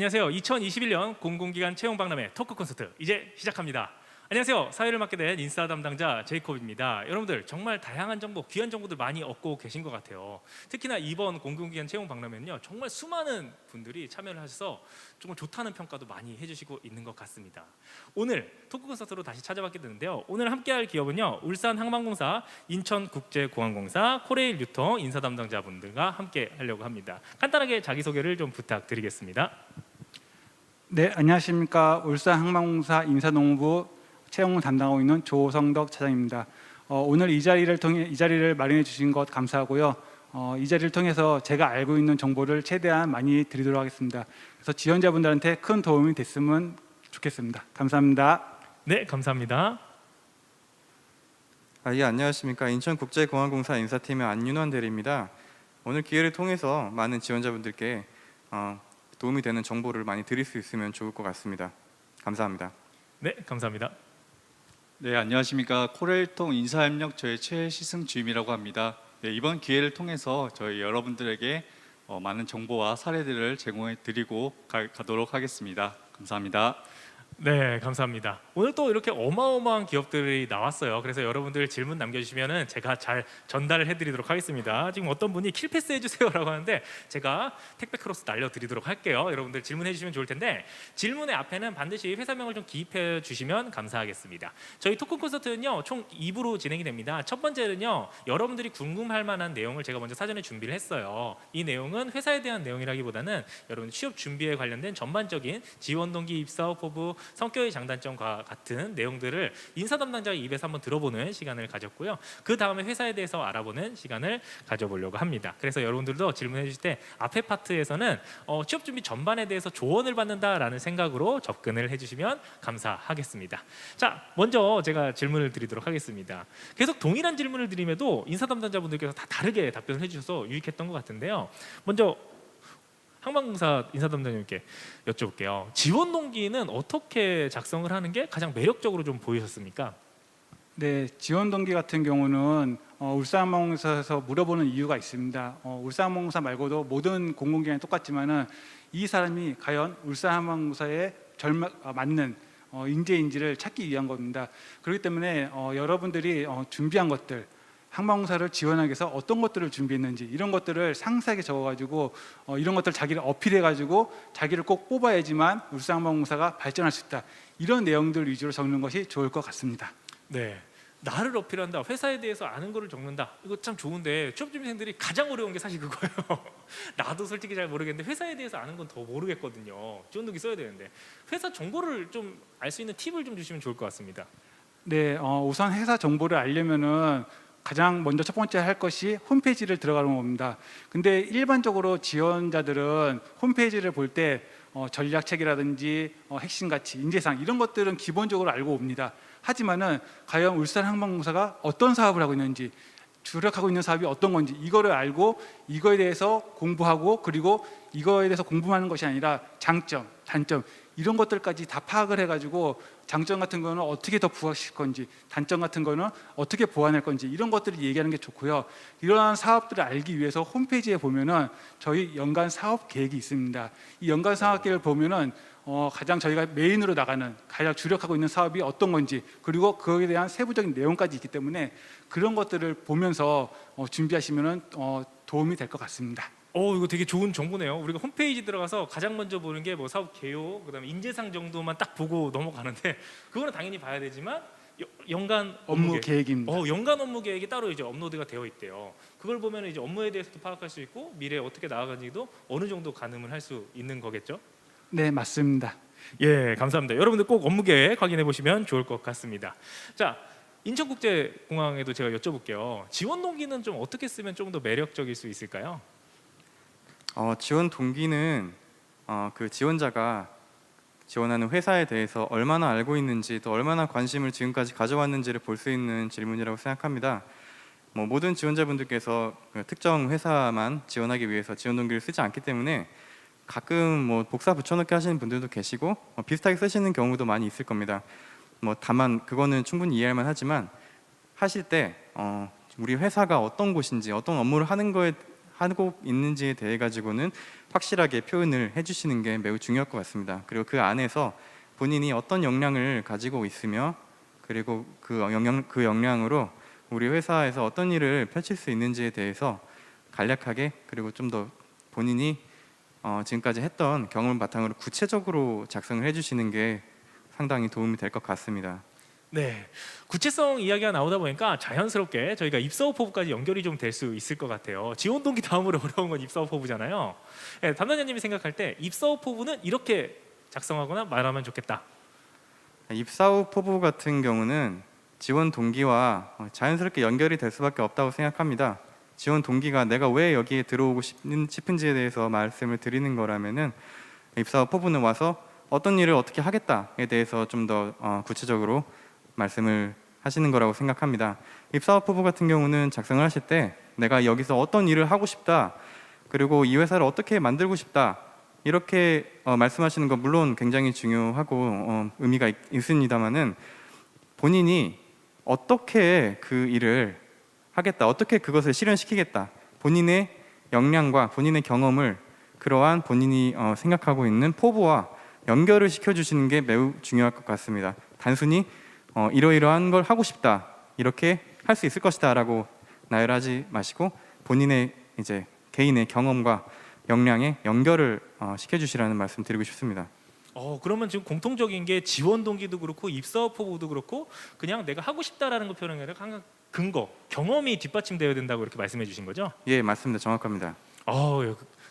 안녕하세요. 2021년 공공기관 채용박람회 토크 콘서트 이제 시작합니다. 안녕하세요. 사회를 맡게 된 인싸 담당자 제이콥입니다. 여러분들 정말 다양한 정보, 귀한 정보들 많이 얻고 계신 것 같아요. 특히나 이번 공공기관 채용박람회는요, 정말 수많은 분들이 참여를 하셔서 정말 좋다는 평가도 많이 해주시고 있는 것 같습니다. 오늘 토크 콘서트로 다시 찾아뵙게 되는데요. 오늘 함께할 기업은요, 울산항만공사, 인천국제공항공사, 코레일 유통 인사 담당자분들과 함께 하려고 합니다. 간단하게 자기소개를 좀 부탁드리겠습니다. 네, 안녕하십니까. 울산항만공사 인사농무부 채용 담당하고 있는 조성덕 차장입니다. 오늘 이 자리를 마련해 주신 것 감사하고요. 이 자리를 통해서 제가 알고 있는 정보를 최대한 많이 드리도록 하겠습니다. 그래서 지원자분들한테 큰 도움이 됐으면 좋겠습니다. 감사합니다. 네, 감사합니다. 예, 안녕하십니까. 인천국제공항공사 인사팀의 안윤환 대리입니다. 오늘 기회를 통해서 많은 지원자분들께 도움이 되는 정보를 많이 드릴 수 있으면 좋을 것 같습니다. 감사합니다. 네, 감사합니다. 네, 안녕하십니까. 코레일통 인사협력 저의 최시승 주임이라고 합니다. 네, 이번 기회를 통해서 저희 여러분들에게 많은 정보와 사례들을 제공해 드리고 가도록 하겠습니다. 감사합니다. 네, 감사합니다. 오늘 또 이렇게 어마어마한 기업들이 나왔어요. 그래서 여러분들 질문 남겨주시면 제가 잘 전달을 해드리도록 하겠습니다. 지금 어떤 분이 킬패스 해주세요라고 하는데 제가 택배 크로스 날려드리도록 할게요. 여러분들 질문해 주시면 좋을 텐데 질문의 앞에는 반드시 회사명을 좀 기입해 주시면 감사하겠습니다. 저희 토크 콘서트는요, 총 2부로 진행이 됩니다. 첫 번째는요, 여러분들이 궁금할 만한 내용을 제가 먼저 사전에 준비를 했어요. 이 내용은 회사에 대한 내용이라기보다는 여러분 취업 준비에 관련된 전반적인 지원 동기, 입사 포부, 성격의 장단점과 같은 내용들을 인사 담당자의 입에서 한번 들어보는 시간을 가졌고요. 그 다음에 회사에 대해서 알아보는 시간을 가져보려고 합니다. 그래서 여러분들도 질문해 주실 때 앞에 파트에서는 취업 준비 전반에 대해서 조언을 받는다라는 생각으로 접근을 해주시면 감사하겠습니다. 자, 먼저 제가 질문을 드리도록 하겠습니다. 계속 동일한 질문을 드림에도 인사 담당자분들께서 다 다르게 답변을 해주셔서 유익했던 것 같은데요. 먼저 항만공사 인사담당자님께 여쭤볼게요. 지원 동기는 어떻게 작성을 하는 게 가장 매력적으로 좀 보이셨습니까? 네, 지원 동기 같은 경우는 울산항만공사에서 물어보는 이유가 있습니다. 울산항만공사 말고도 모든 공공기관이 똑같지만은 이 사람이 과연 울산항만공사에 맞는 인재인지를 찾기 위한 겁니다. 그렇기 때문에 여러분들이 준비한 것들, 항만공사를 지원하기 위해서 어떤 것들을 준비했는지 이런 것들을 상세하게 적어가지고 이런 것들 자기를 어필해가지고 자기를 꼭 뽑아야지만 울산항만공사가 발전할 수 있다. 이런 내용들 위주로 적는 것이 좋을 것 같습니다. 네, 나를 어필한다, 회사에 대해서 아는 거를 적는다. 이거 참 좋은데 취업준비생들이 가장 어려운 게 사실 그거예요. 나도 솔직히 잘 모르겠는데 회사에 대해서 아는 건 더 모르겠거든요. 지원 동기 써야 되는데 회사 정보를 좀 알 수 있는 팁을 좀 주시면 좋을 것 같습니다. 네, 우선 회사 정보를 알려면은 가장 먼저 첫 번째 할 것이 홈페이지를 들어가는 겁니다. 근데 일반적으로 지원자들은 홈페이지를 볼 때 전략책이라든지 핵심 가치, 인재상 이런 것들은 기본적으로 알고 옵니다. 하지만은 과연 울산항만공사가 어떤 사업을 하고 있는지, 주력하고 있는 사업이 어떤 건지 이거를 알고 이거에 대해서 공부하고, 그리고 이거에 대해서 공부하는 것이 아니라 장점, 단점 이런 것들까지 다 파악을 해가지고 장점 같은 거는 어떻게 더 부각시킬 건지, 단점 같은 거는 어떻게 보완할 건지 이런 것들을 얘기하는 게 좋고요. 이러한 사업들을 알기 위해서 홈페이지에 보면은 저희 연간 사업 계획이 있습니다. 이 연간 사업 계획을 보면은 가장 저희가 메인으로 나가는, 가장 주력하고 있는 사업이 어떤 건지, 그리고 그거에 대한 세부적인 내용까지 있기 때문에 그런 것들을 보면서 준비하시면은 도움이 될 것 같습니다. 이거 되게 좋은 정보네요. 우리가 홈페이지 들어가서 가장 먼저 보는 게 뭐 사업 개요, 그다음에 인재상 정도만 딱 보고 넘어가는데 그거는 당연히 봐야 되지만 연간 업무 계획입니다. 연간 업무 계획이 따로 이제 업로드가 되어 있대요. 그걸 보면 이제 업무에 대해서도 파악할 수 있고 미래에 어떻게 나아가는지도 어느 정도 가늠을 할 수 있는 거겠죠? 네, 맞습니다. 예, 감사합니다. 여러분들 꼭 업무 계획 확인해 보시면 좋을 것 같습니다. 자, 인천국제공항에도 제가 여쭤볼게요. 지원 동기는 좀 어떻게 쓰면 좀 더 매력적일 수 있을까요? 지원 동기는 그 지원자가 지원하는 회사에 대해서 얼마나 알고 있는지, 또 얼마나 관심을 지금까지 가져왔는지를 볼 수 있는 질문이라고 생각합니다. 모든 지원자분들께서 특정 회사만 지원하기 위해서 지원 동기를 쓰지 않기 때문에 가끔 복사 붙여넣기 하시는 분들도 계시고 비슷하게 쓰시는 경우도 많이 있을 겁니다. 다만 그거는 충분히 이해할 만하지만 하실 때 우리 회사가 어떤 곳인지, 어떤 업무를 하고 있는지에 대해 가지고는 확실하게 표현을 해주시는 게 매우 중요할 것 같습니다. 그리고 그 안에서 본인이 어떤 역량을 가지고 있으며 그리고 그 역량으로 우리 회사에서 어떤 일을 펼칠 수 있는지에 대해서 간략하게 그리고 좀 더 본인이 지금까지 했던 경험을 바탕으로 구체적으로 작성을 해주시는 게 상당히 도움이 될 것 같습니다. 네, 구체성 이야기가 나오다 보니까 자연스럽게 저희가 입사업 포부까지 연결이 좀 될 수 있을 것 같아요. 지원 동기 다음으로 어려운 건 입사업 포부잖아요. 네, 담당자님이 생각할 때 입사업 포부는 이렇게 작성하거나 말하면 좋겠다. 입사 후 포부 같은 경우는 지원 동기와 자연스럽게 연결이 될 수밖에 없다고 생각합니다. 지원 동기가 내가 왜 여기에 들어오고 싶은지에 대해서 말씀을 드리는 거라면은 입사 후 포부는 와서 어떤 일을 어떻게 하겠다에 대해서 좀 더 구체적으로 말씀을 하시는 거라고 생각합니다. 입사 후 포부 같은 경우는 작성을 하실 때 내가 여기서 어떤 일을 하고 싶다, 그리고 이 회사를 어떻게 만들고 싶다, 이렇게 말씀하시는 건 물론 굉장히 중요하고 의미가 있습니다만은 본인이 어떻게 그 일을 하겠다, 어떻게 그것을 실현시키겠다, 본인의 역량과 본인의 경험을 그러한 본인이 생각하고 있는 포부와 연결을 시켜주시는 게 매우 중요할 것 같습니다. 단순히 이러이러한 걸 하고 싶다, 이렇게 할 수 있을 것이다 라고 나열하지 마시고 본인의 이제 개인의 경험과 역량에 연결을 시켜주시라는 말씀 드리고 싶습니다. 그러면 지금 공통적인 게 지원 동기도 그렇고 입사업 포부도 그렇고 그냥 내가 하고 싶다라는 거 표현하는 게 항상 근거, 경험이 뒷받침되어야 된다고 이렇게 말씀해 주신 거죠? 예, 맞습니다. 정확합니다.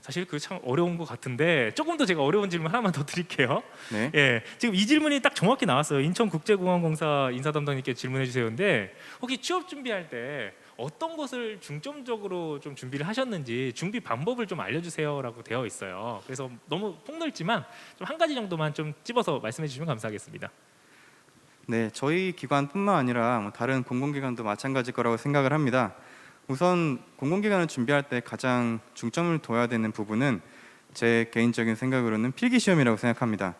사실 그 참 어려운 것 같은데 조금 더 제가 어려운 질문 하나만 더 드릴게요. 네. 예, 지금 이 질문이 딱 정확히 나왔어요. 인천국제공항공사 인사담당님께 질문해 주세요인데 혹시 취업 준비할 때 어떤 것을 중점적으로 좀 준비를 하셨는지 준비 방법을 좀 알려주세요라고 되어 있어요. 그래서 너무 폭넓지만 좀 한 가지 정도만 좀 찝어서 말씀해 주시면 감사하겠습니다. 네, 저희 기관뿐만 아니라 다른 공공기관도 마찬가지일 거라고 생각을 합니다. 우선 공공기관을 준비할 때 가장 중점을 둬야 되는 부분은 제 개인적인 생각으로는 필기시험이라고 생각합니다.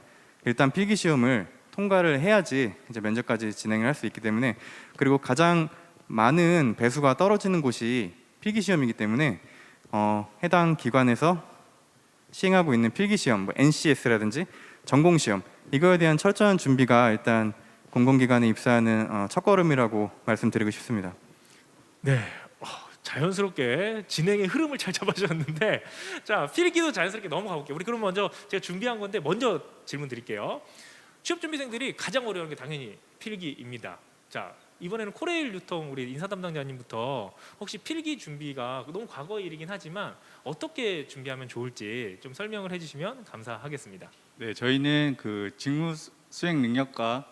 일단 필기시험을 통과를 해야지 이제 면접까지 진행을 할 수 있기 때문에, 그리고 가장 많은 배수가 떨어지는 곳이 필기시험이기 때문에 해당 기관에서 시행하고 있는 필기시험, NCS라든지 전공시험, 이거에 대한 철저한 준비가 일단 공공기관에 입사하는 첫걸음이라고 말씀드리고 싶습니다. 네, 자연스럽게 진행의 흐름을 잘 잡아주셨는데 자, 필기도 자연스럽게 넘어가 볼게요. 우리 그럼 먼저 제가 준비한 건데 먼저 질문 드릴게요. 취업 준비생들이 가장 어려운 게 당연히 필기입니다. 자, 이번에는 코레일 유통 우리 인사 담당자님부터 혹시 필기 준비가 너무 과거의 일이긴 하지만 어떻게 준비하면 좋을지 좀 설명을 해주시면 감사하겠습니다. 네, 저희는 그 직무 수행 능력과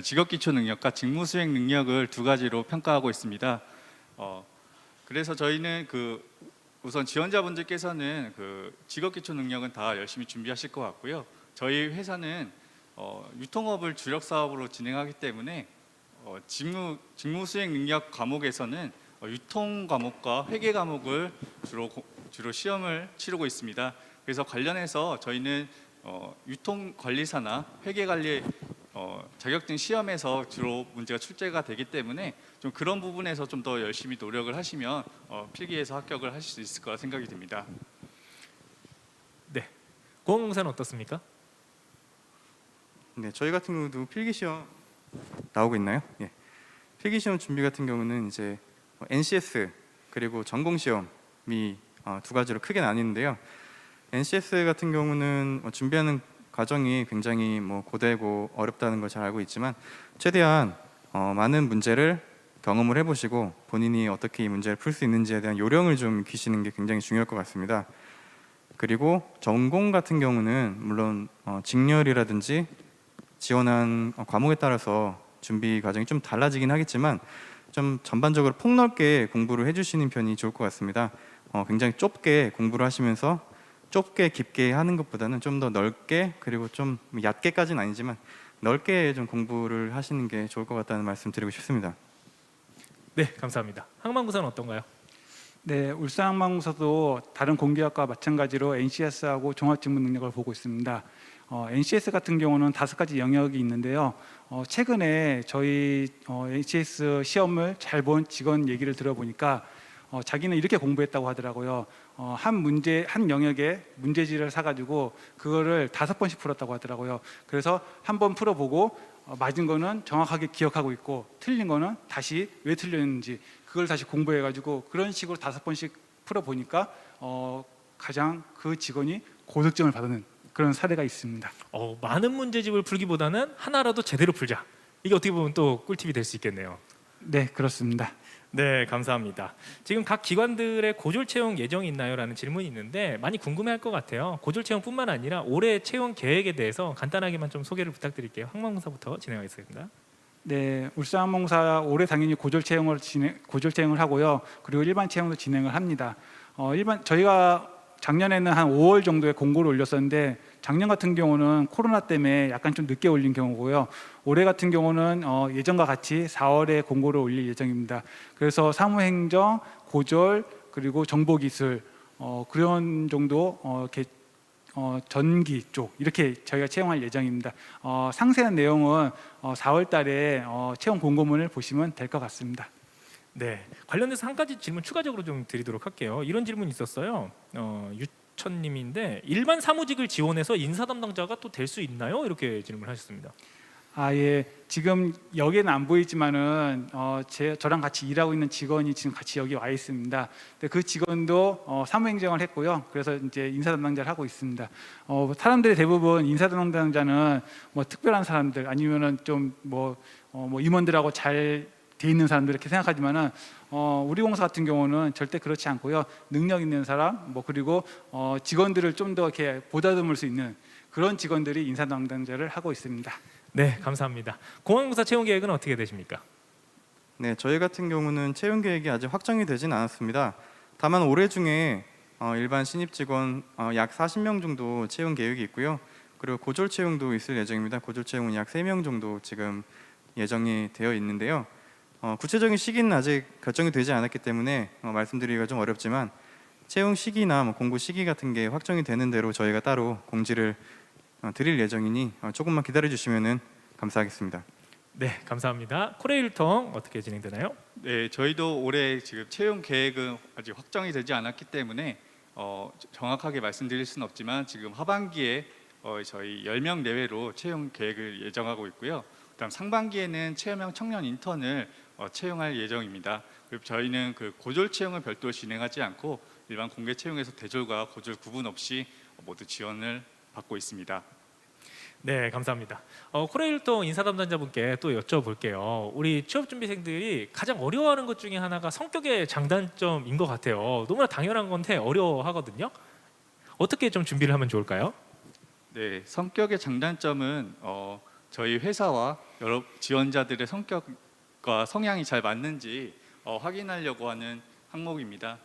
직업 기초 능력과 직무 수행 능력을 두 가지로 평가하고 있습니다. 그래서 저희는 우선 지원자분들께서는 직업 기초 능력은 다 열심히 준비하실 것 같고요. 저희 회사는 유통업을 주력 사업으로 진행하기 때문에 직무 수행 능력 과목에서는 유통 과목과 회계 과목을 주로 시험을 치르고 있습니다. 그래서 관련해서 저희는 유통 관리사나 회계 관리 자격증 시험에서 주로 문제가 출제가 되기 때문에 좀 그런 부분에서 좀 더 열심히 노력을 하시면 필기에서 합격을 하실 수 있을 거라 생각이 듭니다. 네, 공항공사는 어떻습니까? 네, 저희 같은 경우도 필기시험 나오고 있나요? 예. 필기시험 준비 같은 경우는 이제 NCS 그리고 전공시험이 두 가지로 크게 나뉘는데요. NCS 같은 경우는 준비하는 과정이 굉장히 고되고 어렵다는 걸 잘 알고 있지만 최대한 많은 문제를 경험을 해보시고 본인이 어떻게 이 문제를 풀 수 있는지에 대한 요령을 좀 익히시는 게 굉장히 중요할 것 같습니다. 그리고 전공 같은 경우는 물론 직렬이라든지 지원한 과목에 따라서 준비 과정이 좀 달라지긴 하겠지만 좀 전반적으로 폭넓게 공부를 해주시는 편이 좋을 것 같습니다. 굉장히 좁게 공부를 하시면서 좁게 깊게 하는 것보다는 좀 더 넓게, 그리고 좀 얕게까지는 아니지만 넓게 좀 공부를 하시는 게 좋을 것 같다는 말씀 드리고 싶습니다. 네, 감사합니다. 항만구사는 어떤가요? 네, 울산항공사도 다른 공기업과 마찬가지로 NCS하고 종합직무 능력을 보고 있습니다. NCS 같은 경우는 5가지 영역이 있는데요. 최근에 저희 NCS 시험을 잘 본 직원 얘기를 들어보니까 자기는 이렇게 공부했다고 하더라고요. 한 영역에 문제지를 사가지고 그거를 5번씩 풀었다고 하더라고요. 그래서 한 번 풀어보고 맞은 거는 정확하게 기억하고 있고 틀린 거는 다시 왜 틀렸는지 그걸 다시 공부해가지고 그런 식으로 5번씩 풀어보니까 가장 그 직원이 고득점을 받는 그런 사례가 있습니다. 많은 문제집을 풀기보다는 하나라도 제대로 풀자. 이게 어떻게 보면 또 꿀팁이 될 수 있겠네요. 네, 그렇습니다. 네, 감사합니다. 지금 각 기관들의 고졸 채용 예정이 있나요? 라는 질문이 있는데 많이 궁금해할 것 같아요. 고졸 채용뿐만 아니라 올해 채용 계획에 대해서 간단하게만 좀 소개를 부탁드릴게요. 항만공사부터 진행하겠습니다. 네, 울산항공사 올해 당연히 고졸 채용을 하고요. 그리고 일반 채용도 진행을 합니다. 저희가 작년에는 한 5월 정도에 공고를 올렸었는데 작년 같은 경우는 코로나 때문에 약간 좀 늦게 올린 경우고요. 올해 같은 경우는 예전과 같이 4월에 공고를 올릴 예정입니다. 그래서 사무행정, 고졸, 그리고 정보기술 그런 정도 이렇게 전기 쪽 이렇게 저희가 채용할 예정입니다. 상세한 내용은 4월 달에 채용 공고문을 보시면 될 것 같습니다. 네, 관련해서 한 가지 질문 추가적으로 좀 드리도록 할게요. 이런 질문이 있었어요. 유천님인데 일반 사무직을 지원해서 인사 담당자가 또 될 수 있나요? 이렇게 질문하셨습니다. 예. 지금 여기는 안 보이지만은 저랑 같이 일하고 있는 직원이 지금 같이 여기 와 있습니다. 근데 그 직원도 사무행정을 했고요. 그래서 이제 인사 담당자를 하고 있습니다. 사람들이 대부분 인사 담당자는 뭐 특별한 사람들 아니면은 좀 뭐 임원들하고 잘 돼 있는 사람들 이렇게 생각하지만은 우리 공사 같은 경우는 절대 그렇지 않고요. 능력 있는 사람 그리고 직원들을 좀 더 이렇게 보다듬을 수 있는 그런 직원들이 인사 담당자를 하고 있습니다. 네, 감사합니다. 공항공사 채용 계획은 어떻게 되십니까? 네, 저희 같은 경우는 채용 계획이 아직 확정이 되진 않았습니다. 다만 올해 중에 일반 신입 직원 약 40명 정도 채용 계획이 있고요. 그리고 고졸 채용도 있을 예정입니다. 고졸 채용은 약 3명 정도 지금 예정이 되어 있는데요. 구체적인 시기는 아직 결정이 되지 않았기 때문에 말씀드리기가 좀 어렵지만 채용 시기나 공고 시기 같은 게 확정이 되는 대로 저희가 따로 공지를 드릴 예정이니 조금만 기다려 주시면 감사하겠습니다. 네, 감사합니다. 코레일통 어떻게 진행되나요? 네, 저희도 올해 지금 채용 계획은 아직 확정이 되지 않았기 때문에 정확하게 말씀드릴 수는 없지만 지금 하반기에 저희 10명 내외로 채용 계획을 예정하고 있고요. 그다음 상반기에는 체험형 청년 인턴을 채용할 예정입니다. 그리고 저희는 그 고졸 채용을 별도로 진행하지 않고 일반 공개 채용에서 대졸과 고졸 구분 없이 모두 지원을 받고 있습니다. 네, 감사합니다. 코레일동 인사 담당자분께 또 여쭤볼게요. 우리 취업 준비생들이 가장 어려워하는 것 중에 하나가 성격의 장단점인 것 같아요. 너무나 당연한 건데 어려워하거든요. 어떻게 좀 준비를 하면 좋을까요? 네, 성격의 장단점은 저희 회사와 여러 지원자들의 성격과 성향이 잘 맞는지 확인하려고 하는 항목입니다.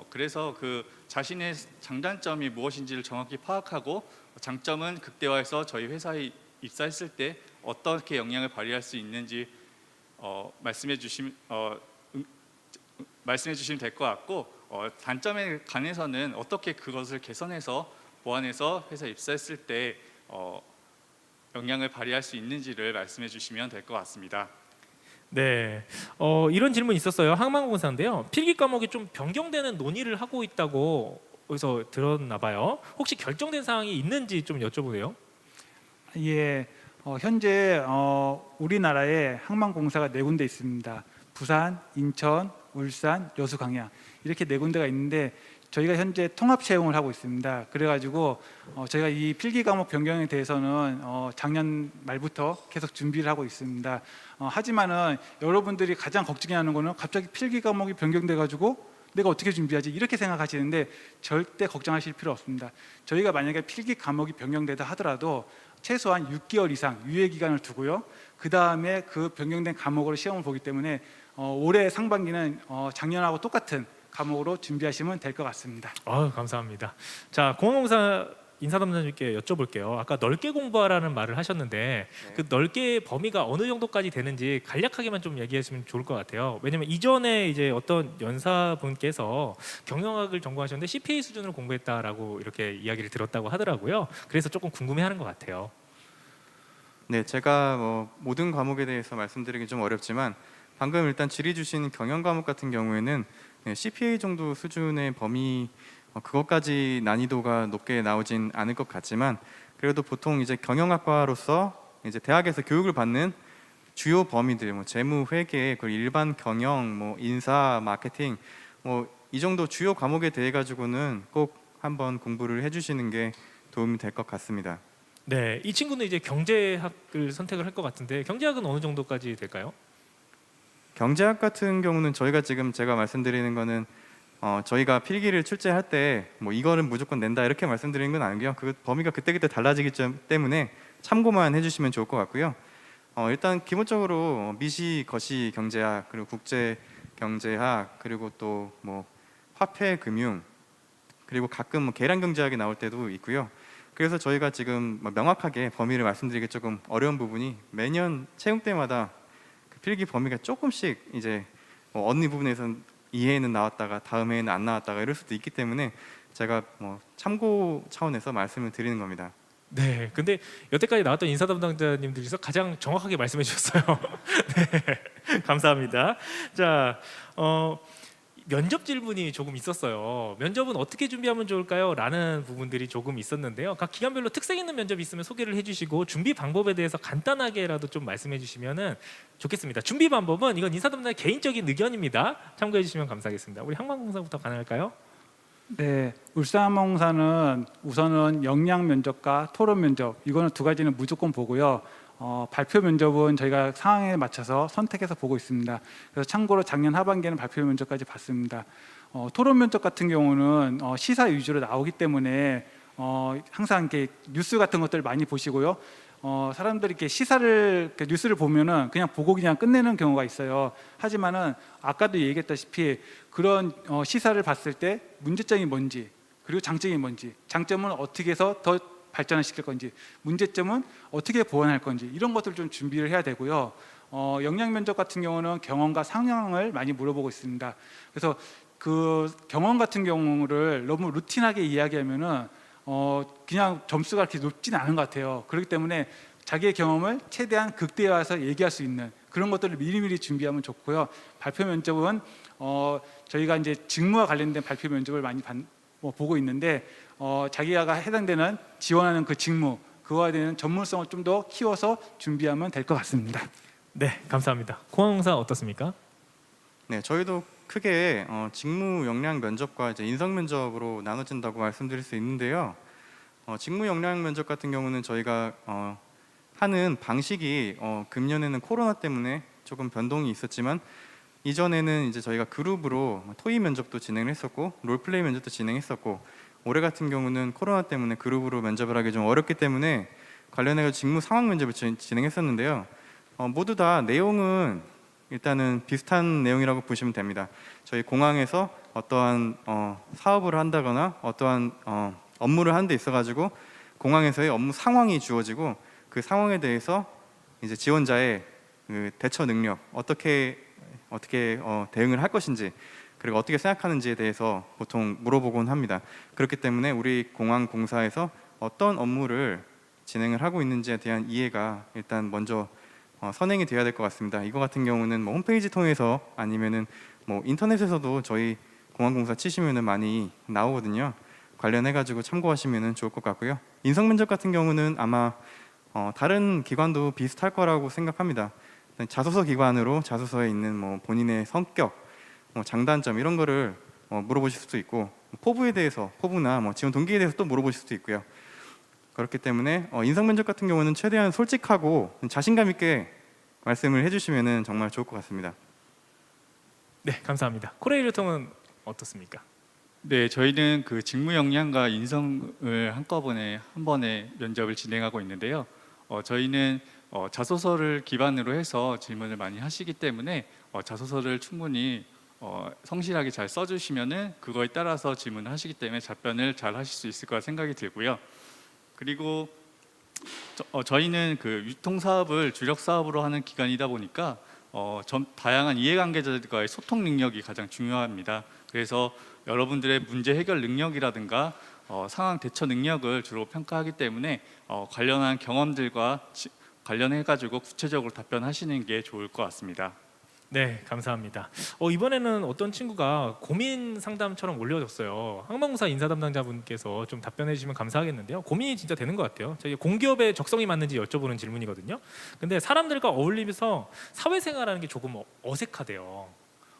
그래서 그 자신의 장단점이 무엇인지를 정확히 파악하고 장점은 극대화해서 저희 회사에 입사했을 때 어떻게 영향을 발휘할 수 있는지 말씀해 주시면 될 것 같고 단점에 관해서는 어떻게 그것을 개선해서 보완해서 회사에 입사했을 때 영향을 발휘할 수 있는지를 말씀해 주시면 될 것 같습니다. 네, 이런 질문이 있었어요. 항만공사인데요. 필기 과목이 좀 변경되는 논의를 하고 있다고 어디서 들었나 봐요. 혹시 결정된 사항이 있는지 좀 여쭤보세요. 예, 현재 우리나라에 항만공사가 4군데 있습니다. 부산, 인천, 울산, 여수, 광양 이렇게 4군데가 있는데 저희가 현재 통합 채용을 하고 있습니다. 그래가지고 저희가 이 필기 과목 변경에 대해서는 작년 말부터 계속 준비를 하고 있습니다. 하지만은 여러분들이 가장 걱정해하는 거는 갑자기 필기 과목이 변경돼가지고 내가 어떻게 준비하지 이렇게 생각하시는데 절대 걱정하실 필요 없습니다. 저희가 만약에 필기 과목이 변경되다 하더라도 최소한 6개월 이상 유예 기간을 두고요. 그 다음에 그 변경된 과목으로 시험을 보기 때문에 올해 상반기는 작년하고 똑같은 과목으로 준비하시면 될 것 같습니다. 감사합니다. 자, 공항공사 인사 담당자님께 여쭤볼게요. 아까 넓게 공부하라는 말을 하셨는데 그 넓게 범위가 어느 정도까지 되는지 간략하게만 좀 얘기했으면 좋을 것 같아요. 왜냐면 이전에 이제 어떤 연사분께서 경영학을 전공하셨는데 CPA 수준으로 공부했다라고 이렇게 이야기를 들었다고 하더라고요. 그래서 조금 궁금해하는 것 같아요. 네, 제가 모든 과목에 대해서 말씀드리기 좀 어렵지만 방금 일단 질의 주신 경영 과목 같은 경우에는 CPA 정도 수준의 범위 그것까지 난이도가 높게 나오진 않을 것 같지만 그래도 보통 이제 경영학과로서 이제 대학에서 교육을 받는 주요 범위들 뭐 재무, 회계, 그리고 일반 경영, 뭐 인사, 마케팅 뭐 이 정도 주요 과목에 대해 가지고는 꼭 한번 공부를 해주시는 게 도움이 될 것 같습니다. 네, 이 친구는 이제 경제학을 선택을 할 것 같은데 경제학은 어느 정도까지 될까요? 경제학 같은 경우는 저희가 지금 제가 말씀드리는 거는 저희가 필기를 출제할 때 뭐 이거는 무조건 낸다 이렇게 말씀드리는 건 아니고요. 그 범위가 그때그때 달라지기 때문에 참고만 해주시면 좋을 것 같고요. 일단 기본적으로 미시, 거시 경제학 그리고 국제 경제학 그리고 또 뭐 화폐 금융 그리고 가끔 뭐 계량 경제학이 나올 때도 있고요. 그래서 저희가 지금 뭐 명확하게 범위를 말씀드리기 조금 어려운 부분이 매년 채용 때마다 그 필기 범위가 조금씩 이제 뭐 어느 부분에서는 이 해에는 나왔다가 다음 해에는 안 나왔다가 이럴 수도 있기 때문에 제가 뭐 참고 차원에서 말씀을 드리는 겁니다. 네, 근데 여태까지 나왔던 인사 담당자님들 중에서 가장 정확하게 말씀해 주셨어요. 네, 감사합니다. 자, 면접 질문이 조금 있었어요. 면접은 어떻게 준비하면 좋을까요? 라는 부분들이 조금 있었는데요. 각 기관별로 특색 있는 면접이 있으면 소개를 해주시고 준비 방법에 대해서 간단하게라도 좀 말씀해 주시면 좋겠습니다. 준비 방법은 이건 인사 담당자 개인적인 의견입니다. 참고해 주시면 감사하겠습니다. 우리 항만공사부터 가능할까요? 네, 울산항공사는 우선은 역량 면접과 토론 면접 이거는 두 가지는 무조건 보고요. 발표 면접은 저희가 상황에 맞춰서 선택해서 보고 있습니다. 그래서 참고로 작년 하반기에는 발표 면접까지 봤습니다. 토론 면접 같은 경우는 시사 위주로 나오기 때문에 항상 이렇게 뉴스 같은 것들 많이 보시고요. 사람들이 이렇게 시사를 이렇게 뉴스를 보면은 그냥 보고 그냥 끝내는 경우가 있어요. 하지만은 아까도 얘기했다시피 그런 시사를 봤을 때 문제점이 뭔지 그리고 장점이 뭔지, 장점은 어떻게 해서 더 발전을 시킬 건지, 문제점은 어떻게 보완할 건지 이런 것들을 좀 준비를 해야 되고요. 역량 면접 같은 경우는 경험과 상황을 많이 물어보고 있습니다. 그래서 그 경험 같은 경우를 너무 루틴하게 이야기하면은 그냥 점수가 그렇게 높지는 않은 것 같아요. 그렇기 때문에 자기의 경험을 최대한 극대화해서 얘기할 수 있는 그런 것들을 미리미리 준비하면 좋고요. 발표 면접은 저희가 이제 직무와 관련된 발표 면접을 많이 보고 있는데 자기가 해당되는 지원하는 그 직무 그거에 대한 전문성을 좀 더 키워서 준비하면 될 것 같습니다. 네, 감사합니다. 공항공사 어떻습니까? 네, 저희도 크게 직무 역량 면접과 이제 인성 면접으로 나눠진다고 말씀드릴 수 있는데요. 직무 역량 면접 같은 경우는 저희가 하는 방식이 금년에는 코로나 때문에 조금 변동이 있었지만 이전에는 이제 저희가 그룹으로 토의 면접도 진행을 했었고 롤플레이 면접도 진행했었고 올해 같은 경우는 코로나 때문에 그룹으로 면접을 하기 좀 어렵기 때문에 관련해서 직무 상황 면접을 진행했었는데요. 모두 다 내용은 일단은 비슷한 내용이라고 보시면 됩니다. 저희 공항에서 어떠한 사업을 한다거나 어떠한 업무를 하는 데 있어가지고 공항에서의 업무 상황이 주어지고 그 상황에 대해서 이제 지원자의 그 대처 능력 어떻게 대응을 할 것인지 그리고 어떻게 생각하는지에 대해서 보통 물어보곤 합니다. 그렇기 때문에 우리 공항공사에서 어떤 업무를 진행을 하고 있는지에 대한 이해가 일단 먼저 선행이 돼야 될 것 같습니다. 이거 같은 경우는 뭐 홈페이지 통해서 아니면은 뭐 인터넷에서도 저희 공항공사 치시면은 많이 나오거든요. 관련해 가지고 참고하시면은 좋을 것 같고요. 인성 면접 같은 경우는 아마 다른 기관도 비슷할 거라고 생각합니다. 자소서 기관으로 자소서에 있는 뭐 본인의 성격, 뭐 장단점 이런 거를 물어보실 수도 있고 포부에 대해서 포부나 뭐 지원 동기에 대해서 또 물어보실 수도 있고요. 그렇기 때문에 인성 면접 같은 경우는 최대한 솔직하고 자신감 있게 말씀을 해주시면은 정말 좋을 것 같습니다. 네, 감사합니다. 코레일통은 어떻습니까? 네, 저희는 그 직무 역량과 인성을 한꺼번에 한 번에 면접을 진행하고 있는데요. 저희는 자소서를 기반으로 해서 질문을 많이 하시기 때문에 자소서를 충분히 성실하게 잘 써주시면은 그거에 따라서 질문을 하시기 때문에 답변을 잘 하실 수 있을 거라 생각이 들고요. 그리고 저희는 그 유통 사업을 주력 사업으로 하는 기관이다 보니까 다양한 이해관계자들과의 소통 능력이 가장 중요합니다. 그래서 여러분들의 문제 해결 능력이라든가 상황 대처 능력을 주로 평가하기 때문에 관련한 경험들과 관련해 가지고 구체적으로 답변하시는 게 좋을 것 같습니다. 네, 감사합니다. 이번에는 어떤 친구가 고민 상담처럼 올려줬어요. 항공사 인사 담당자분께서 좀 답변해 주시면 감사하겠는데요. 고민이 진짜 되는 것 같아요. 저희 공기업의 적성이 맞는지 여쭤보는 질문이거든요. 근데 사람들과 어울리면서 사회생활하는 게 조금 어색하대요.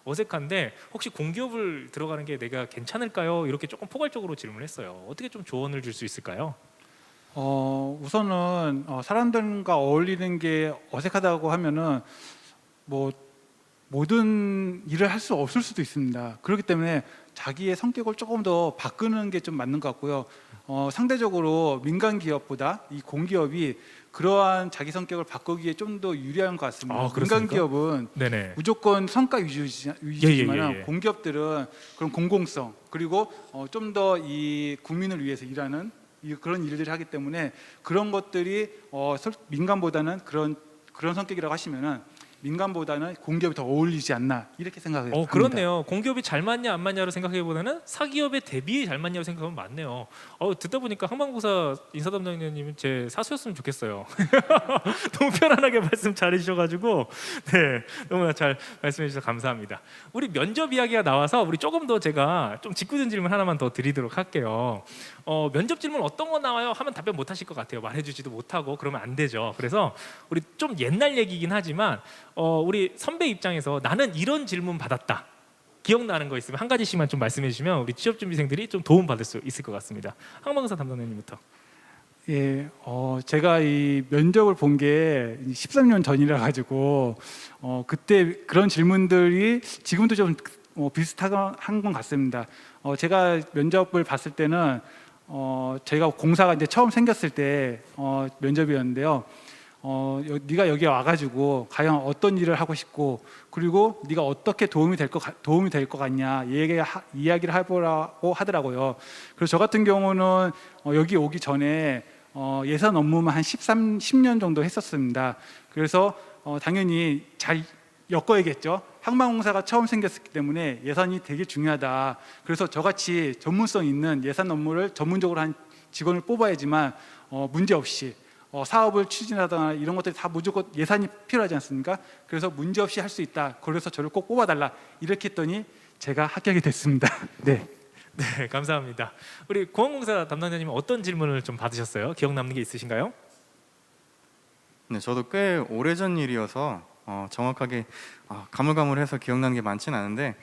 어색한데 혹시 공기업을 들어가는 게 내가 괜찮을까요? 이렇게 조금 포괄적으로 질문했어요. 어떻게 좀 조언을 줄 수 있을까요? 우선은 사람들과 어울리는 게 어색하다고 하면은 뭐 모든 일을 할 수 없을 수도 있습니다. 그렇기 때문에 자기의 성격을 조금 더 바꾸는 게 좀 맞는 것 같고요. 상대적으로 민간 기업보다 이 공기업이 그러한 자기 성격을 바꾸기에 좀 더 유리한 것 같습니다. 민간 그렇습니까? 기업은 네네. 무조건 성과 위주지만 예. 공기업들은 그런 공공성 그리고 좀 더 이 국민을 위해서 일하는 그런 일들을 하기 때문에 그런 것들이 민간보다는 그런 성격이라고 하시면은 민간보다는 공기업이 더 어울리지 않나 이렇게 생각합니다. 그렇네요. 공기업이 잘 맞냐 안 맞냐로 생각해보다는 사기업의 대비 잘 맞냐고 생각하면 맞네요. 듣다 보니까 항공사 인사 담당자님은 제 사수였으면 좋겠어요. 너무 편안하게 말씀 잘해주셔가지고 네, 너무나 잘 말씀해주셔서 감사합니다. 우리 면접 이야기가 나와서 우리 조금 더 제가 좀 짓궂은 질문 하나만 더 드리도록 할게요. 면접 질문 어떤 거 나와요? 하면 답변 못 하실 것 같아요. 말해주지도 못하고 그러면 안 되죠. 그래서 우리 좀 옛날 얘기긴 하지만 우리 선배 입장에서 나는 이런 질문 받았다. 기억나는 거 있으면 한 가지씩만 좀 말씀해 주시면 우리 취업 준비생들이 좀 도움 받을 수 있을 것 같습니다. 항공사 담당자님부터. 예, 제가 이 면접을 본 게 13년 전이라 가지고 그때 그런 질문들이 지금도 좀 비슷한 것 같습니다. 제가 면접을 봤을 때는 제가 공사가 이제 처음 생겼을 때 면접이었는데요. 네가 여기 와가지고 과연 어떤 일을 하고 싶고 그리고 네가 어떻게 도움이 될 것 같냐 이야기를 해보라고 하더라고요. 그래서 저 같은 경우는 여기 오기 전에 예산 업무만 한 10년 정도 했었습니다. 그래서 당연히 잘 엮어야겠죠. 항만공사가 처음 생겼기 때문에 예산이 되게 중요하다. 그래서 저같이 전문성 있는 예산 업무를 전문적으로 한 직원을 뽑아야지만 문제없이 사업을 추진하거나 이런 것들이 다 무조건 예산이 필요하지 않습니까? 그래서 문제없이 할 수 있다. 그래서 저를 꼭 뽑아달라. 이렇게 했더니 제가 합격이 됐습니다. 네. 네, 감사합니다. 우리 공항공사 담당자님은 어떤 질문을 좀 받으셨어요? 기억 남는 게 있으신가요? 네, 저도 꽤 오래전 일이어서 정확하게 가물가물해서 기억나는 게 많지는 않은데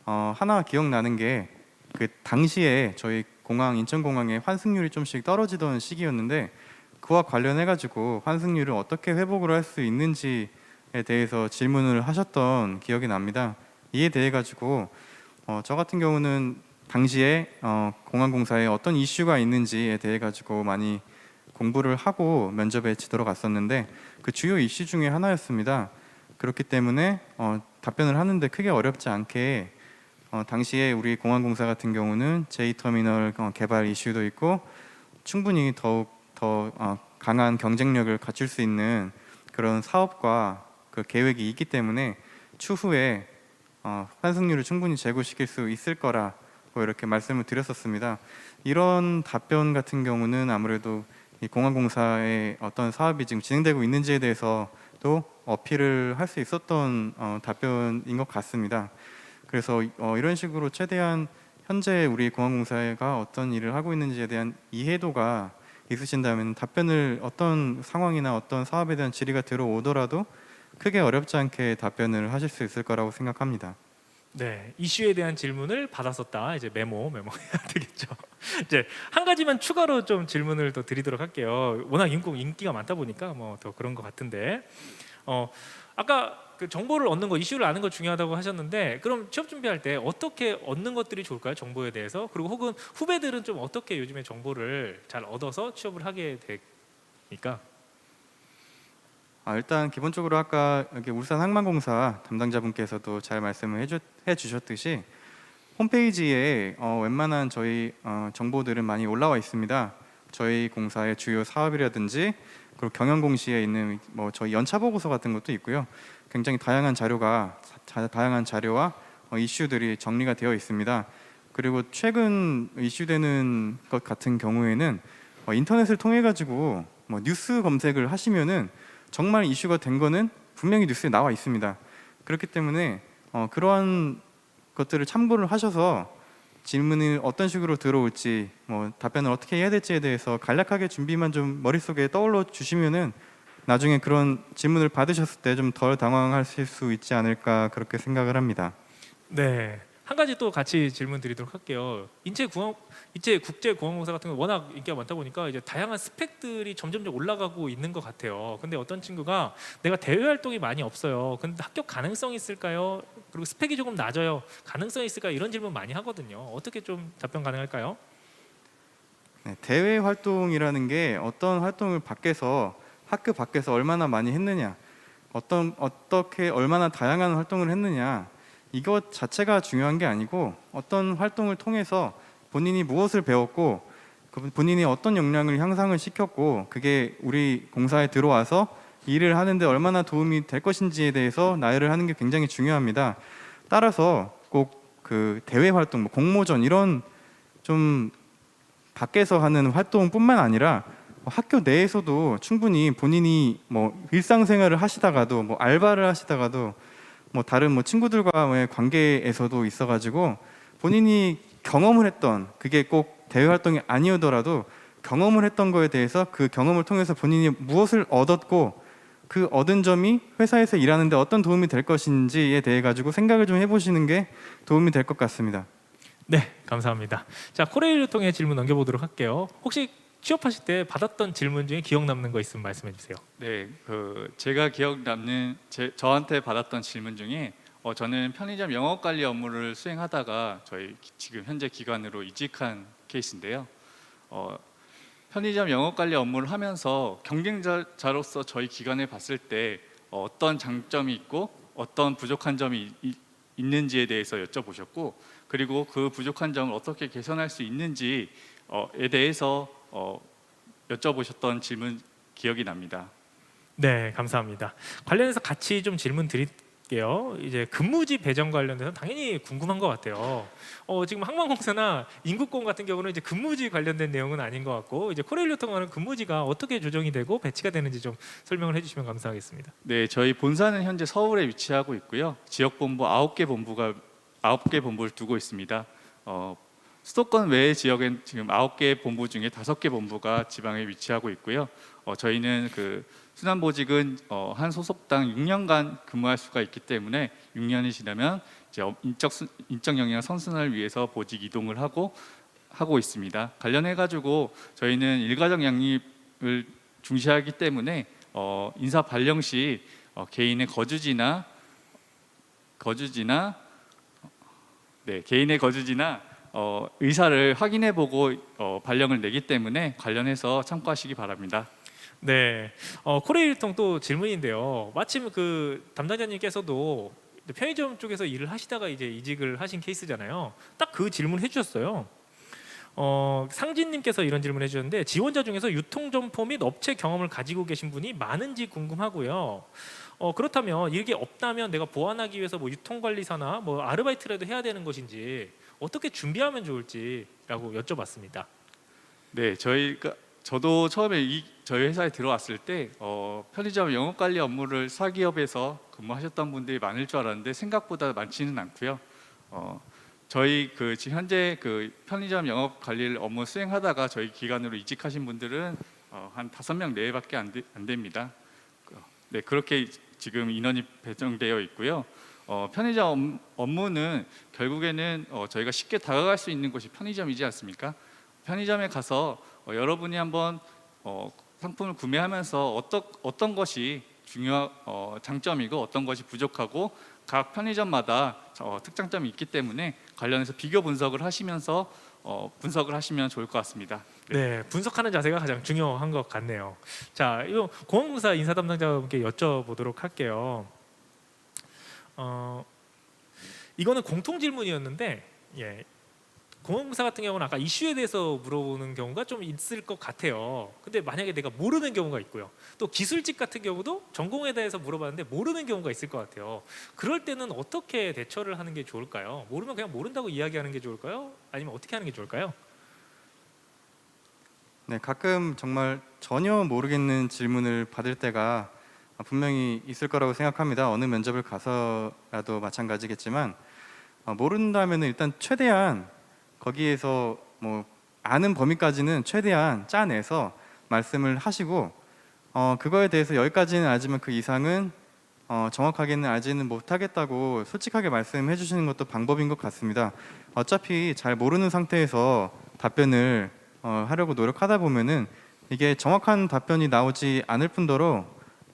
하나 기억나는 게 그 당시에 저희 공항 인천공항의 환승률이 좀씩 떨어지던 시기였는데 그와 관련해 가지고 환승률을 어떻게 회복을 할 수 있는지에 대해서 질문을 하셨던 기억이 납니다. 이에 대해 가지고 저 같은 경우는 당시에 공항공사에 어떤 이슈가 있는지에 대해 가지고 많이 공부를 하고 면접에 들어갔었는데 그 주요 이슈 중에 하나였습니다. 그렇기 때문에 답변을 하는데 크게 어렵지 않게 당시에 우리 공항공사 같은 경우는 제2터미널 개발 이슈도 있고 충분히 더욱 더 강한 경쟁력을 갖출 수 있는 그런 사업과 그 계획이 있기 때문에 추후에 환승률을 충분히 제고시킬 수 있을 거라고 이렇게 말씀을 드렸었습니다. 이런 답변 같은 경우는 아무래도 이 공항공사의 어떤 사업이 지금 진행되고 있는지에 대해서도 어필을 할 수 있었던 답변인 것 같습니다. 그래서 이런 식으로 최대한 현재 우리 공항공사가 어떤 일을 하고 있는지에 대한 이해도가 있으신다면 답변을 어떤 상황이나 어떤 사업에 대한 질의가 들어오더라도 크게 어렵지 않게 답변을 하실 수 있을 거라고 생각합니다. 네, 이슈에 대한 질문을 받았었다. 이제 메모해야 되겠죠. 이제 한 가지만 추가로 좀 질문을 더 드리도록 할게요. 워낙 인기가 많다 보니까 뭐 더 그런 것 같은데, 아까 그 정보를 얻는 거, 이슈를 아는 거 중요하다고 하셨는데, 그럼 취업 준비할 때 어떻게 얻는 것들이 좋을까요? 정보에 대해서. 그리고 혹은 후배들은 좀 어떻게 요즘에 정보를 잘 얻어서 취업을 하게 됩니까? 일단 기본적으로 아까 여기 울산 항만공사 담당자분께서도 잘 말씀을 해주셨듯이 홈페이지에 웬만한 저희 정보들은 많이 올라와 있습니다. 저희 공사의 주요 사업이라든지 그리고 경영 공시에 있는 뭐 저희 연차 보고서 같은 것도 있고요. 굉장히 다양한 자료와 이슈들이 정리가 되어 있습니다. 그리고 최근 이슈되는 것 같은 경우에는 인터넷을 통해 가지고 뉴스 검색을 하시면은 정말 이슈가 된 거는 분명히 뉴스에 나와 있습니다. 그렇기 때문에 그러한 것들을 참고를 하셔서 질문이 어떤 식으로 들어올지 뭐 답변을 어떻게 해야 될지에 대해서 간략하게 준비만 좀 머릿속에 떠올려 주시면은 나중에 그런 질문을 받으셨을 때 좀 덜 당황하실 수 있지 않을까 그렇게 생각을 합니다. 네. 한 가지 또 같이 질문 드리도록 할게요. 인체 국제공항공사 같은 거 워낙 인기가 많다 보니까 이제 다양한 스펙들이 점점점 올라가고 있는 것 같아요. 근데 어떤 친구가 내가 대외 활동이 많이 없어요. 근데 합격 가능성이 있을까요? 그리고 스펙이 조금 낮아요. 가능성이 있을까요? 이런 질문 많이 하거든요. 어떻게 좀 답변 가능할까요? 네, 대외 활동이라는 게 어떤 활동을 밖에서 학교 밖에서 얼마나 많이 했느냐, 어떻게 얼마나 다양한 활동을 했느냐 이것 자체가 중요한 게 아니고 어떤 활동을 통해서 본인이 무엇을 배웠고 본인이 어떤 역량을 향상을 시켰고 그게 우리 공사에 들어와서 일을 하는데 얼마나 도움이 될 것인지에 대해서 나열을 하는 게 굉장히 중요합니다. 따라서 꼭 그 대외 활동, 뭐 공모전 이런 좀 밖에서 하는 활동뿐만 아니라 학교 내에서도 충분히 본인이 뭐 일상생활을 하시다가도 뭐 알바를 하시다가도 뭐 다른 뭐 친구들과의 관계에서도 있어가지고 본인이 경험을 했던 그게 꼭 대외 활동이 아니더라도 경험을 했던 거에 대해서 그 경험을 통해서 본인이 무엇을 얻었고 그 얻은 점이 회사에서 일하는데 어떤 도움이 될 것인지에 대해 가지고 생각을 좀 해보시는 게 도움이 될 것 같습니다. 네, 감사합니다. 자, 코레일을 통해 질문 넘겨보도록 할게요. 혹시 취업하실 때 받았던 질문 중에 기억 남는 거 있으면 말씀해 주세요. 네, 제가 기억 남는 저한테 받았던 질문 중에 저는 편의점 영업 관리 업무를 수행하다가 저희 지금 현재 기관으로 이직한 케이스인데요. 편의점 영업 관리 업무를 하면서 경쟁자로서 저희 기관을 봤을 때 어떤 장점이 있고 어떤 부족한 점이 있는지에 대해서 여쭤보셨고, 그리고 그 부족한 점을 어떻게 개선할 수 있는지에 대해서 여쭤보셨던 질문 기억이 납니다. 네, 감사합니다. 관련해서 같이 좀 질문 드릴게요. 이제 근무지 배정 관련돼서 당연히 궁금한 것 같아요. 지금 항만공사나 인국공 같은 경우는 이제 근무지 관련된 내용은 아닌 것 같고, 이제 코레일교통은 근무지가 어떻게 조정이 되고 배치가 되는지 좀 설명을 해주시면 감사하겠습니다. 네, 저희 본사는 현재 서울에 위치하고 있고요. 지역 본부 9개 본부를 두고 있습니다. 수도권 외의 지역엔 지금 9개 본부 중에 5개 본부가 지방에 위치하고 있고요. 저희는 그 순환보직은 한 소속당 6년간 근무할 수가 있기 때문에 6년이 지나면 이제 인적 역량 선순환을 위해서 보직 이동을 하고 있습니다. 관련해 가지고 저희는 일가정 양립을 중시하기 때문에 인사 발령 시 개인의 거주지나 의사를 확인해보고 발령을 내기 때문에 관련해서 참고하시기 바랍니다. 네, 코레일통 또 질문인데요. 마침 그 담당자님께서도 편의점 쪽에서 일을 하시다가 이제 이직을 하신 케이스잖아요. 딱 그 질문 해주셨어요. 상진님께서 이런 질문 해주셨는데, 지원자 중에서 유통점포 및 업체 경험을 가지고 계신 분이 많은지 궁금하고요. 그렇다면 이게 없다면 내가 보완하기 위해서 뭐 유통관리사나 뭐 아르바이트라도 해야 되는 것인지 어떻게 준비하면 좋을지라고 여쭤봤습니다. 네, 저도 처음에 저희 회사에 들어왔을 때 편의점 영업관리 업무를 사기업에서 근무하셨던 분들이 많을 줄 알았는데 생각보다 많지는 않고요. 저희 지금 현재 편의점 영업 관리 업무 수행하다가 저희 기관으로 이직하신 분들은 한 5명 내외밖에 안 됩니다. 네, 그렇게 지금 인원이 배정되어 있고요. 편의점 업무는 결국에는 저희가 쉽게 다가갈 수 있는 곳이 편의점이지 않습니까? 편의점에 가서 여러분이 한번 상품을 구매하면서 어떤 것이 장점이고 어떤 것이 부족하고 각 편의점마다 특장점이 있기 때문에 관련해서 비교 분석을 하시면서 분석을 하시면 좋을 것 같습니다. 네, 분석하는 자세가 가장 중요한 것 같네요. 자, 이거 공항공사 인사 담당자분께 여쭤보도록 할게요. 이거는 공통 질문이었는데, 예, 공항공사 같은 경우는 아까 이슈에 대해서 물어보는 경우가 좀 있을 것 같아요. 근데 만약에 내가 모르는 경우가 있고요, 또 기술직 같은 경우도 전공에 대해서 물어봤는데 모르는 경우가 있을 것 같아요. 그럴 때는 어떻게 대처를 하는 게 좋을까요? 모르면 그냥 모른다고 이야기하는 게 좋을까요? 아니면 어떻게 하는 게 좋을까요? 네, 가끔 정말 전혀 모르겠는 질문을 받을 때가 분명히 있을 거라고 생각합니다. 어느 면접을 가서라도 마찬가지겠지만 모른다면 일단 최대한 거기에서 뭐 아는 범위까지는 최대한 짜내서 말씀을 하시고 그거에 대해서 여기까지는 알지만 그 이상은 정확하게는 알지는 못하겠다고 솔직하게 말씀해 주시는 것도 방법인 것 같습니다. 어차피 잘 모르는 상태에서 답변을 하려고 노력하다 보면은 이게 정확한 답변이 나오지 않을 뿐더러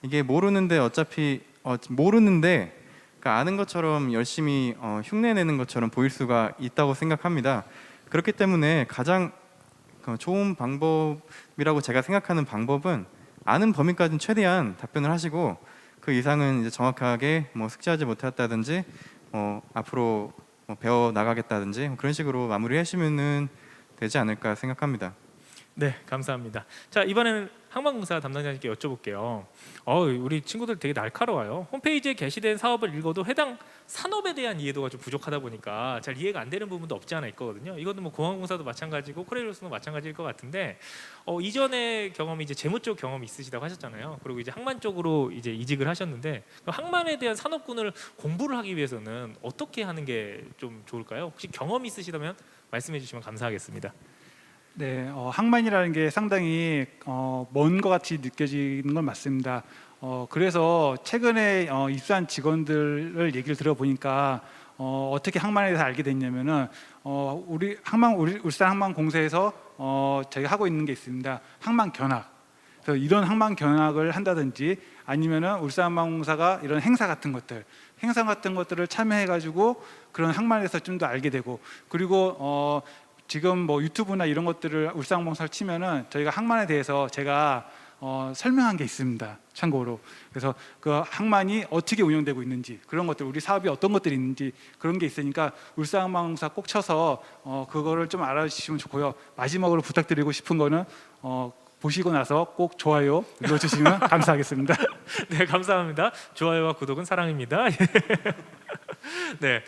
이게 모르는데 어차피 모르는데 그러니까 아는 것처럼 열심히 흉내내는 것처럼 보일 수가 있다고 생각합니다. 그렇기 때문에 가장 좋은 방법이라고 제가 생각하는 방법은 아는 범위까지는 최대한 답변을 하시고 그 이상은 이제 정확하게 뭐 숙지하지 못했다든지 앞으로 배워 나가겠다든지 그런 식으로 마무리하시면은 되지 않을까 생각합니다. 네, 감사합니다. 자, 이번에는 항만공사 담당자님께 여쭤볼게요. 우리 친구들 되게 날카로워요. 홈페이지에 게시된 사업을 읽어도 해당 산업에 대한 이해도가 좀 부족하다 보니까 잘 이해가 안 되는 부분도 없지 않아 있거든요. 이것도 뭐 공항공사도 마찬가지고 코레일로스도 마찬가지일 것 같은데 이전에 경험이 이제 재무 쪽 경험이 있으시다고 하셨잖아요. 그리고 이제 항만 쪽으로 이제 이직을 하셨는데 그 항만에 대한 산업군을 공부를 하기 위해서는 어떻게 하는 게 좀 좋을까요? 혹시 경험이 있으시다면 말씀해 주시면 감사하겠습니다. 네, 항만이라는 게 상당히 먼 것 같이 느껴지는 건 맞습니다. 그래서 최근에 입사한 직원들을 얘기를 들어보니까 어떻게 항만에 대해서 알게 됐냐면은 우리 울산 항만공사에서 저희가 하고 있는 게 있습니다. 항만 견학. 그래서 이런 항만 견학을 한다든지 아니면은 울산항만공사가 이런 행사 같은 것들을 참여해가지고 그런 항만에 대해서 좀 더 알게 되고 그리고 지금 뭐 유튜브나 이런 것들을 울산항공사를 치면은 저희가 항만에 대해서 제가 설명한 게 있습니다. 참고로. 그래서 그 항만이 어떻게 운영되고 있는지 그런 것들, 우리 사업이 어떤 것들이 있는지 그런 게 있으니까 울산항공사 꼭 쳐서 그거를 좀 알아주시면 좋고요. 마지막으로 부탁드리고 싶은 거는 보시고 나서 꼭 좋아요 눌러주시면 감사하겠습니다. 네, 감사합니다. 좋아요와 구독은 사랑입니다. 네,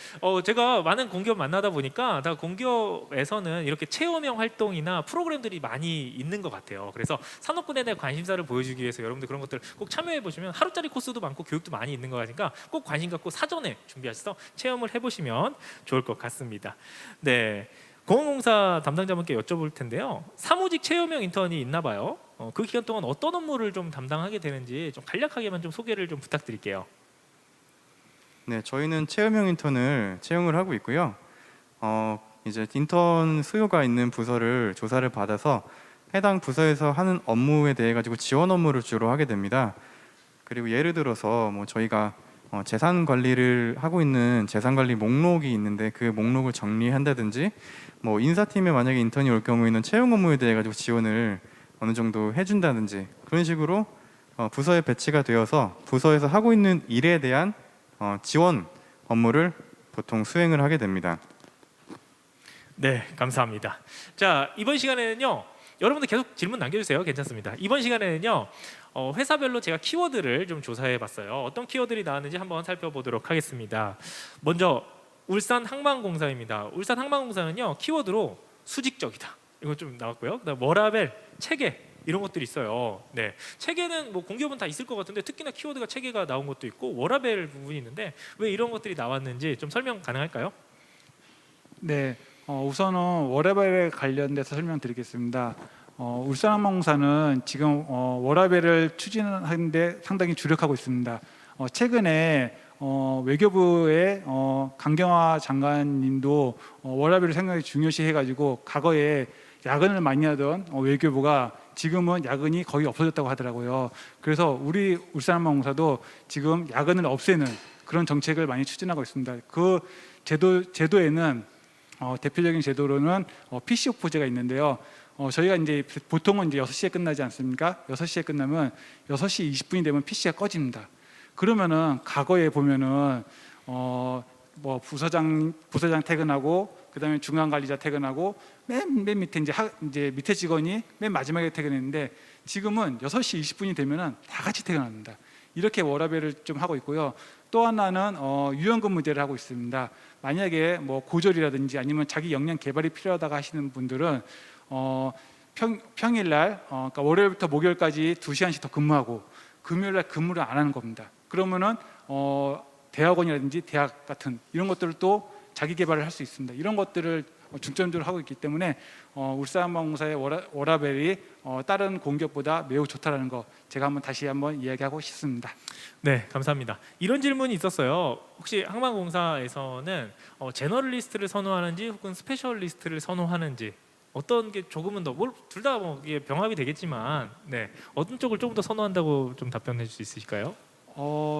제가 많은 공기업 만나다 보니까 다 공기업에서는 이렇게 체험형 활동이나 프로그램들이 많이 있는 것 같아요. 그래서 산업군에 대한 관심사를 보여주기 위해서 여러분들 그런 것들 꼭 참여해 보시면 하루짜리 코스도 많고 교육도 많이 있는 거 같으니까 꼭 관심 갖고 사전에 준비하셔서 체험을 해보시면 좋을 것 같습니다. 네, 공항공사 담당자분께 여쭤볼 텐데요. 사무직 체험형 인턴이 있나 봐요. 그 기간 동안 어떤 업무를 좀 담당하게 되는지 좀 간략하게만 좀 소개를 좀 부탁드릴게요. 네, 저희는 체험형 인턴을 채용을 하고 있고요. 이제 인턴 수요가 있는 부서를 조사를 받아서 해당 부서에서 하는 업무에 대해 가지고 지원 업무를 주로 하게 됩니다. 그리고 예를 들어서 뭐 저희가 재산 관리를 하고 있는 재산 관리 목록이 있는데 그 목록을 정리한다든지 뭐 인사팀에 만약에 인턴이 올 경우에는 채용 업무에 대해 가지고 지원을 어느 정도 해준다든지 그런 식으로 부서에 배치가 되어서 부서에서 하고 있는 일에 대한 지원 업무를 보통 수행을 하게 됩니다. 네, 감사합니다. 자, 이번 시간에는요. 여러분들 계속 질문 남겨주세요. 괜찮습니다. 이번 시간에는요. 회사별로 제가 키워드를 좀 조사해봤어요. 어떤 키워드들이 나왔는지 한번 살펴보도록 하겠습니다. 먼저 울산항만공사입니다. 울산항만공사는요. 키워드로 수직적이다. 이거 좀 나왔고요. 그다음 워라벨, 체계 이런 것들이 있어요. 네, 체계는 뭐 공기업은 다 있을 것 같은데 특히나 키워드가 체계가 나온 것도 있고 워라벨 부분이 있는데 왜 이런 것들이 나왔는지 좀 설명 가능할까요? 네, 우선은 워라벨에 관련돼서 설명드리겠습니다. 울산항만공사는 지금 워라벨을 추진하는데 상당히 주력하고 있습니다. 최근에 외교부의 강경화 장관님도 워라벨을 상당히 중요시 해가지고 과거에 야근을 많이 하던 외교부가 지금은 야근이 거의 없어졌다고 하더라고요. 그래서 우리 울산항만공사도 지금 야근을 없애는 그런 정책을 많이 추진하고 있습니다. 그 제도에는 대표적인 제도로는 PC 오프제가 있는데요. 저희가 이제 보통은 이제 6시에 끝나지 않습니까? 6시에 끝나면 6시 20분이 되면 PC가 꺼집니다. 그러면은 과거에 보면은 뭐 부서장 퇴근하고 그다음에 중간 관리자 퇴근하고 맨 밑에 이제 밑에 직원이 맨 마지막에 퇴근했는데 지금은 6시 20분이 되면은 다 같이 퇴근합니다. 이렇게 워라밸을 좀 하고 있고요. 또 하나는 유연근무제를 하고 있습니다. 만약에 뭐 고졸이라든지 아니면 자기 역량 개발이 필요하다고 하시는 분들은 평일날 그러니까 월요일부터 목요일까지 2시간씩 더 근무하고 금요일 날 근무를 안 하는 겁니다. 그러면은 대학원이라든지 대학 같은 이런 것들도 자기 개발을 할 수 있습니다. 이런 것들을 중점적으로 하고 있기 때문에 울산항공사의 워라벨이 다른 공기업보다 매우 좋다라는 거 제가 다시 한번 이야기하고 싶습니다. 네, 감사합니다. 이런 질문이 있었어요. 혹시 항만공사에서는 제너럴리스트를 선호하는지 혹은 스페셜리스트를 선호하는지 어떤 게 조금은 더 둘 다 뭐 이게 병합이 되겠지만 네, 어떤 쪽을 조금 더 선호한다고 좀 답변해 줄 수 있으실까요?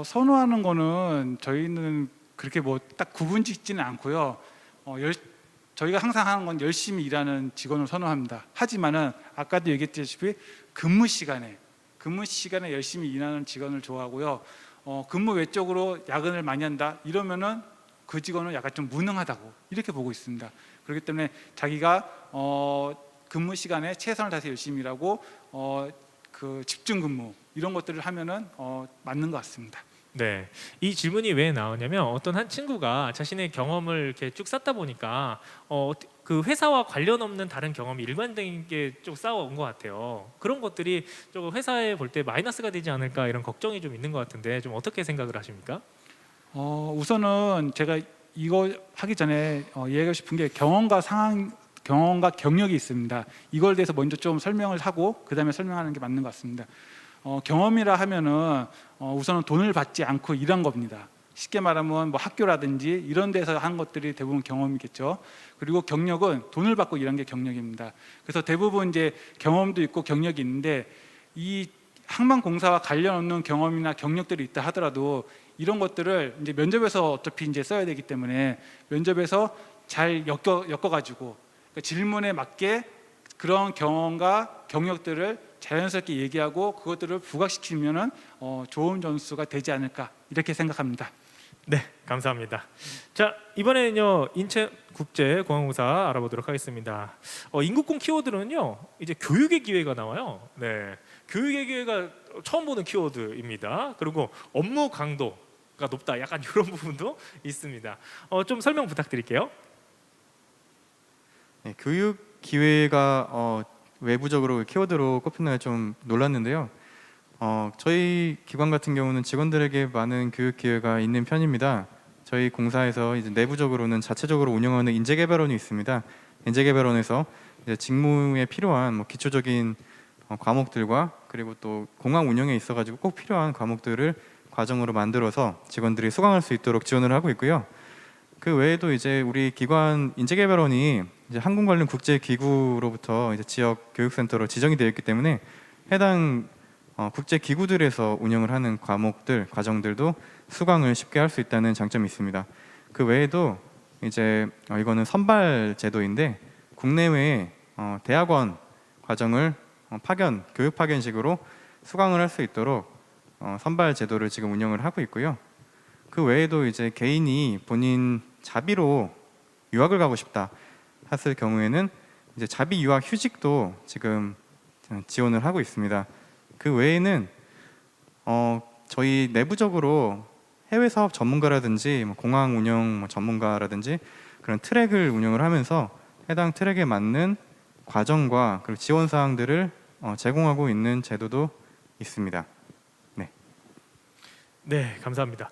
선호하는 거는 저희는 그렇게 뭐 딱 구분짓지는 않고요. 저희가 항상 하는 건 열심히 일하는 직원을 선호합니다. 하지만은 아까도 얘기했다시피 근무 시간에 열심히 일하는 직원을 좋아하고요. 근무 외적으로 야근을 많이 한다 이러면은 그 직원은 약간 좀 무능하다고 이렇게 보고 있습니다. 그렇기 때문에 자기가 근무 시간에 최선을 다해서 열심히 일하고 그 집중 근무 이런 것들을 하면은 맞는 것 같습니다. 네, 이 질문이 왜 나오냐면 어떤 한 친구가 자신의 경험을 이렇게 쭉 쌓다 보니까 그 회사와 관련 없는 다른 경험이 일관된 게 쭉 쌓아온 것 같아요. 그런 것들이 조금 회사에 볼 때 마이너스가 되지 않을까 이런 걱정이 좀 있는 것 같은데 좀 어떻게 생각을 하십니까? 우선은 제가 이거 하기 전에 이야기하고 싶은 게 경험과 경력이 있습니다. 이걸 대해서 먼저 좀 설명을 하고 그 다음에 설명하는 게 맞는 것 같습니다. 경험이라 하면은 우선은 돈을 받지 않고 일한 겁니다. 쉽게 말하면 뭐 학교라든지 이런 데서 한 것들이 대부분 경험이겠죠. 그리고 경력은 돈을 받고 일한 게 경력입니다. 그래서 대부분 이제 경험도 있고 경력이 있는데 이 항만공사와 관련 없는 경험이나 경력들이 있다 하더라도 이런 것들을 이제 면접에서 어차피 이제 써야 되기 때문에 면접에서 잘 엮어가지고 그러니까 질문에 맞게 그런 경험과 경력들을 자연스럽게 얘기하고 그것들을 부각시키면은 좋은 점수가 되지 않을까 이렇게 생각합니다. 네, 감사합니다. 자, 이번에는요 인천국제공항공사 알아보도록 하겠습니다. 인국공 키워드는요 이제 교육의 기회가 나와요. 네, 교육의 기회가 처음 보는 키워드입니다. 그리고 업무 강도가 높다, 약간 이런 부분도 있습니다. 좀 설명 부탁드릴게요. 네, 교육 기회가 외부적으로 키워드로 꼽히는 좀 놀랐는데요. 저희 기관 같은 경우는 직원들에게 많은 교육 기회가 있는 편입니다. 저희 공사에서 이제 내부적으로는 자체적으로 운영하는 인재개발원이 있습니다. 인재개발원에서 이제 직무에 필요한 뭐 기초적인 과목들과 그리고 또 공항 운영에 있어가지고 꼭 필요한 과목들을 과정으로 만들어서 직원들이 수강할 수 있도록 지원을 하고 있고요. 그 외에도 이제 우리 기관 인재개발원이 이제 항공 관련 국제 기구로부터 이제 지역 교육센터로 지정이 되어 있기 때문에 해당 국제 기구들에서 운영을 하는 과목들, 과정들도 수강을 쉽게 할 수 있다는 장점이 있습니다. 그 외에도 이제 이거는 선발 제도인데 국내외 대학원 과정을 교육 파견식으로 수강을 할 수 있도록 선발 제도를 지금 운영을 하고 있고요. 그 외에도 이제 개인이 본인 자비로 유학을 가고 싶다 했을 경우에는 이제 자비 유학 휴직도 지금 지원을 하고 있습니다. 그 외에는 저희 내부적으로 해외 사업 전문가라든지 공항 운영 전문가라든지 그런 트랙을 운영을 하면서 해당 트랙에 맞는 과정과 그리고 지원 사항들을 제공하고 있는 제도도 있습니다. 네, 감사합니다.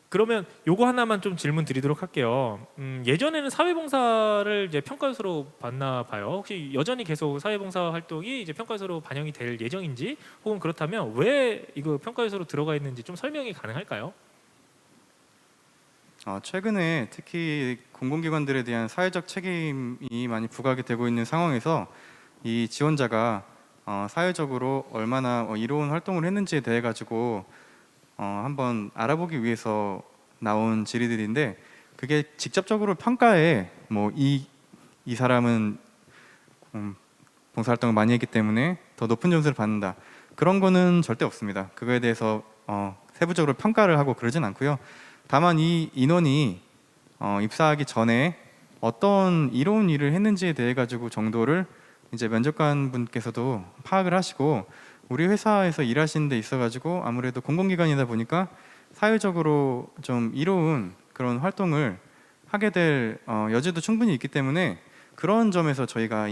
그러면 요거 하나만 좀 질문 드리도록 할게요. 예전에는 사회봉사를 이제 평가 요소로 봤나 봐요. 혹시 여전히 계속 사회봉사 활동이 이제 평가 요소로 반영이 될 예정인지, 혹은 그렇다면 왜 이거 평가 요소로 들어가 있는지 좀 설명이 가능할까요? 최근에 특히 공공기관들에 대한 사회적 책임이 많이 부각이 되고 있는 상황에서 이 지원자가 사회적으로 얼마나 이로운 활동을 했는지에 대해 가지고 한번 알아보기 위해서 나온 질의들인데, 그게 직접적으로 평가에 뭐 이 사람은 봉사활동을 많이 했기 때문에 더 높은 점수를 받는다, 그런 거는 절대 없습니다. 그거에 대해서 세부적으로 평가를 하고 그러진 않고요. 다만 이 인원이 입사하기 전에 어떤 이로운 일을 했는지에 대해 가지고 정도를 이제 면접관 분께서도 파악을 하시고, 우리 회사에서 일하시는 데 있어 가지고 아무래도 공공기관이다 보니까 사회적으로 좀 이로운 그런 활동을 하게 될 여지도 충분히 있기 때문에, 그런 점에서 저희가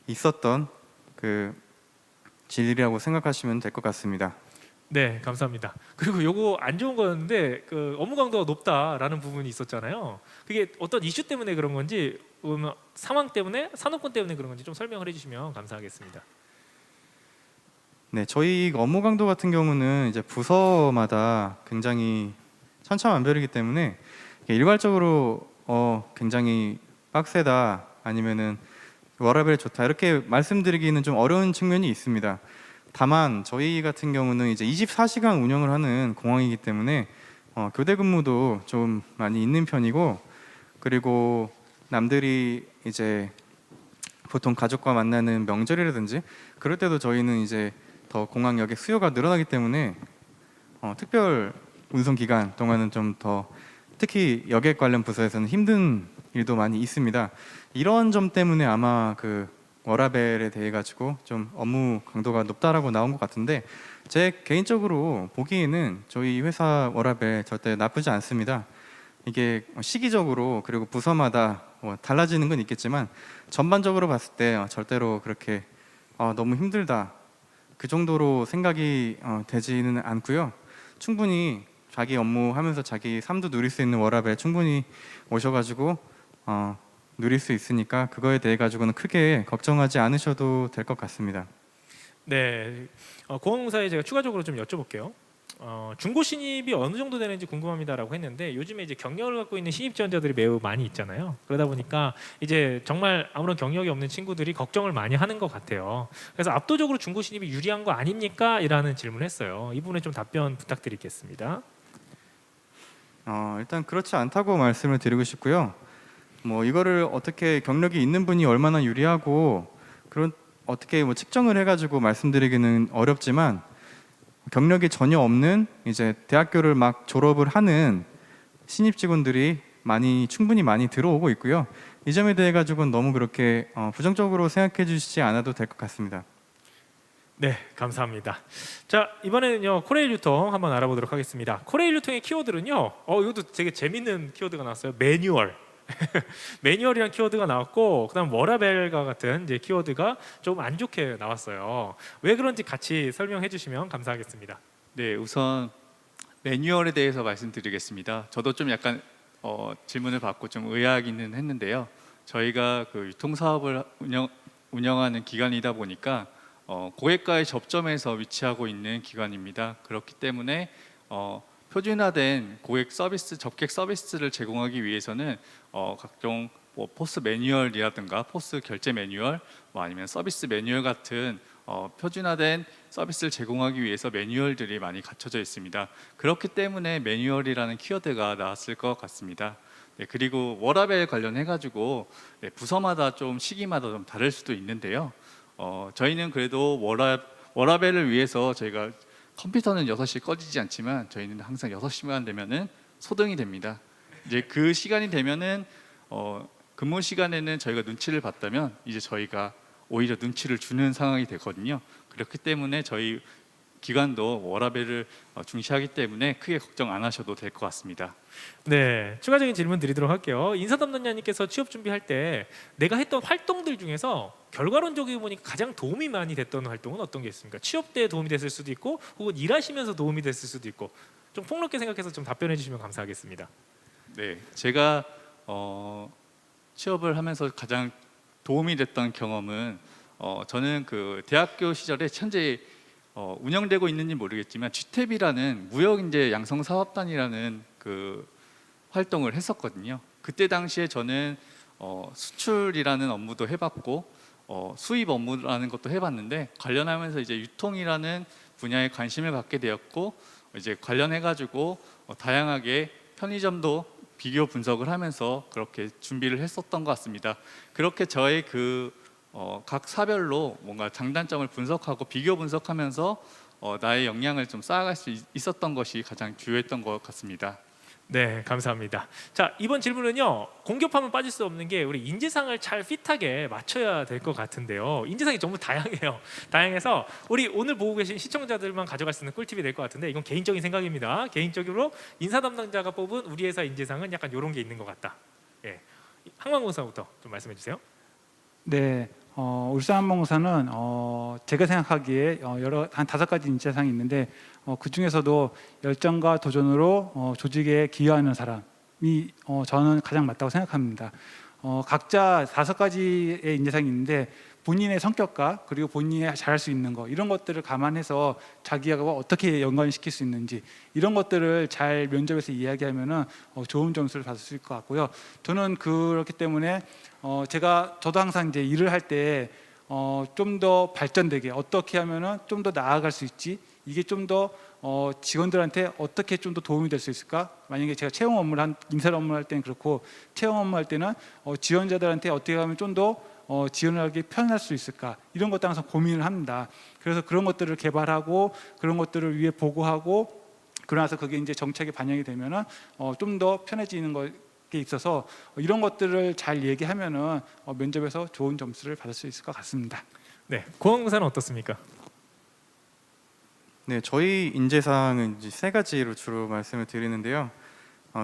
있었던 그 질이라고 생각하시면 될 것 같습니다. 네, 감사합니다. 그리고 요거 안 좋은 거였는데 그 업무 강도가 높다라는 부분이 있었잖아요. 그게 어떤 이슈 때문에 그런 건지 상황 때문에 산업군 때문에 그런 건지 좀 설명을 해주시면 감사하겠습니다. 네, 저희 업무 강도 같은 경우는 이제 부서마다 굉장히 천차만별이기 때문에 일괄적으로 굉장히 빡세다 아니면은 워라밸 좋다 이렇게 말씀드리기는 좀 어려운 측면이 있습니다. 다만 저희 같은 경우는 이제 24시간 운영을 하는 공항이기 때문에 교대 근무도 좀 많이 있는 편이고, 그리고 남들이 이제 보통 가족과 만나는 명절이라든지 그럴 때도 저희는 이제 더 공항역의 수요가 늘어나기 때문에 특별 운송 기간 동안은 좀 더 특히 여객 관련 부서에서는 힘든 일도 많이 있습니다. 이런 점 때문에 아마 그 워라밸에 대해 가지고 좀 업무 강도가 높다라고 나온 것 같은데, 제 개인적으로 보기에는 저희 회사 워라밸 절대 나쁘지 않습니다. 이게 시기적으로 그리고 부서마다 달라지는 건 있겠지만 전반적으로 봤을 때 절대로 그렇게 너무 힘들다 그 정도로 생각이 되지는 않고요. 충분히 자기 업무 하면서 자기 삶도 누릴 수 있는 워라밸 충분히 오셔가지고 누릴 수 있으니까 그거에 대해 가지고는 크게 걱정하지 않으셔도 될 것 같습니다. 네, 공항공사에 제가 추가적으로 좀 여쭤볼게요. 중고 신입이 어느 정도 되는지 궁금합니다라고 했는데 요즘에 이제 경력을 갖고 있는 신입 지원자들이 매우 많이 있잖아요. 그러다 보니까 이제 정말 아무런 경력이 없는 친구들이 걱정을 많이 하는 것 같아요. 그래서 압도적으로 중고 신입이 유리한 거 아닙니까? 이라는 질문을 했어요. 이 부분에 좀 답변 부탁드리겠습니다. 일단 그렇지 않다고 말씀을 드리고 싶고요. 뭐 이거를 어떻게 경력이 있는 분이 얼마나 유리하고 그런 어떻게 뭐 측정을 해가지고 말씀드리기는 어렵지만, 경력이 전혀 없는 이제 대학교를 막 졸업을 하는 신입 직원들이 충분히 많이 들어오고 있고요. 이 점에 대해 가지고는 너무 그렇게 부정적으로 생각해 주시지 않아도 될 것 같습니다. 네, 감사합니다. 자, 이번에는요 코레일 유통 한번 알아보도록 하겠습니다. 코레일 유통의 키워드는요, 이것도 되게 재밌는 키워드가 나왔어요. 매뉴얼. 매뉴얼이라는 키워드가 나왔고, 그다음 워라벨과 같은 이제 키워드가 좀 안 좋게 나왔어요. 왜 그런지 같이 설명해 주시면 감사하겠습니다. 네, 우선 매뉴얼에 대해서 말씀드리겠습니다. 저도 좀 약간 질문을 받고 좀 의아하기는 했는데요. 저희가 그 유통 사업을 운영하는 기관이다 보니까 고객과의 접점에서 위치하고 있는 기관입니다. 그렇기 때문에 표준화된 고객 서비스, 접객 서비스를 제공하기 위해서는 각종 포스 매뉴얼이라든가 포스 결제 매뉴얼, 아니면 서비스 매뉴얼 같은 표준화된 서비스를 제공하기 위해서 매뉴얼들이 많이 갖춰져 있습니다. 그렇기 때문에 매뉴얼이라는 키워드가 나왔을 것 같습니다. 네, 그리고 워라벨 관련해 가지고 부서마다 좀 시기마다 좀 다를 수도 있는데요. 저희는 그래도 워라벨을 위해서 저희가 컴퓨터는 6시 꺼지지 않지만 저희는 항상 6시간 되면은 소등이 됩니다. 이제 그 시간이 되면은 근무 시간에는 저희가 눈치를 봤다면 이제 저희가 오히려 눈치를 주는 상황이 되거든요. 그렇기 때문에 저희 기관도 워라벨을 중시하기 때문에 크게 걱정 안 하셔도 될 것 같습니다. 네, 추가적인 질문 드리도록 할게요. 인사 담당자님께서 취업 준비할 때 내가 했던 활동들 중에서 결과론적으로 보니까 가장 도움이 많이 됐던 활동은 어떤 게 있습니까? 취업 때 도움이 됐을 수도 있고, 혹은 일하시면서 도움이 됐을 수도 있고, 좀 폭넓게 생각해서 좀 답변해 주시면 감사하겠습니다. 네, 제가 취업을 하면서 가장 도움이 됐던 경험은 저는 그 대학교 시절에 현재 운영되고 있는지 모르겠지만 GTAB이라는 무역인재 양성사업단이라는 그 활동을 했었거든요. 그때 당시에 저는 수출이라는 업무도 해봤고 수입 업무라는 것도 해봤는데, 관련하면서 이제 유통이라는 분야에 관심을 갖게 되었고, 이제 관련해가지고 다양하게 편의점도 비교 분석을 하면서 그렇게 준비를 했었던 것 같습니다. 그렇게 저의 각 사별로 뭔가 장단점을 분석하고 비교 분석하면서 나의 역량을 좀 쌓아갈 수 있었던 것이 가장 주요했던 것 같습니다. 네, 감사합니다. 자, 이번 질문은요, 공격하면 빠질 수 없는 게 우리 인재상을 잘 핏하게 맞춰야 될 것 같은데요. 인재상이 너무 다양해요. 다양해서 우리 오늘 보고 계신 시청자들만 가져갈 수 있는 꿀팁이 될 것 같은데, 이건 개인적인 생각입니다. 개인적으로 인사 담당자가 뽑은 우리 회사 인재상은 약간 이런 게 있는 것 같다. 예, 항만공사부터 좀 말씀해 주세요. 네, 울산항공사는 제가 생각하기에 여러 한 5가지 인재상이 있는데 그 중에서도 열정과 도전으로 조직에 기여하는 사람이 저는 가장 맞다고 생각합니다. 각자 5가지의 인재상이 있는데 본인의 성격과 그리고 본인이 잘할 수 있는 거 이런 것들을 감안해서 자기하고 어떻게 연관시킬 수 있는지 이런 것들을 잘 면접에서 이야기하면은 좋은 점수를 받을 수 있을 것 같고요. 저는 그렇기 때문에 저도 항상 이제 일을 할 때 좀 더 발전되게 어떻게 하면은 좀 더 나아갈 수 있지 이게 좀 더 직원들한테 어떻게 좀 더 도움이 될 수 있을까? 만약에 제가 채용 업무를 인사 업무를 할 때는 그렇고 채용 업무 할 때는 지원자들한테 어떻게 하면 좀 더 지원을 하기 편할 수 있을까? 이런 것도 항상 고민을 합니다. 그래서 그런 것들을 개발하고 그런 것들을 위해 보고하고 그러나서 그게 이제 정책에 반영이 되면은 좀 더 편해지는 것에 있어서 이런 것들을 잘 얘기하면은 면접에서 좋은 점수를 받을 수 있을 것 같습니다. 네, 공항공사는 어떻습니까? 네, 저희 인재상은 이제 3가지로 주로 말씀을 드리는데요.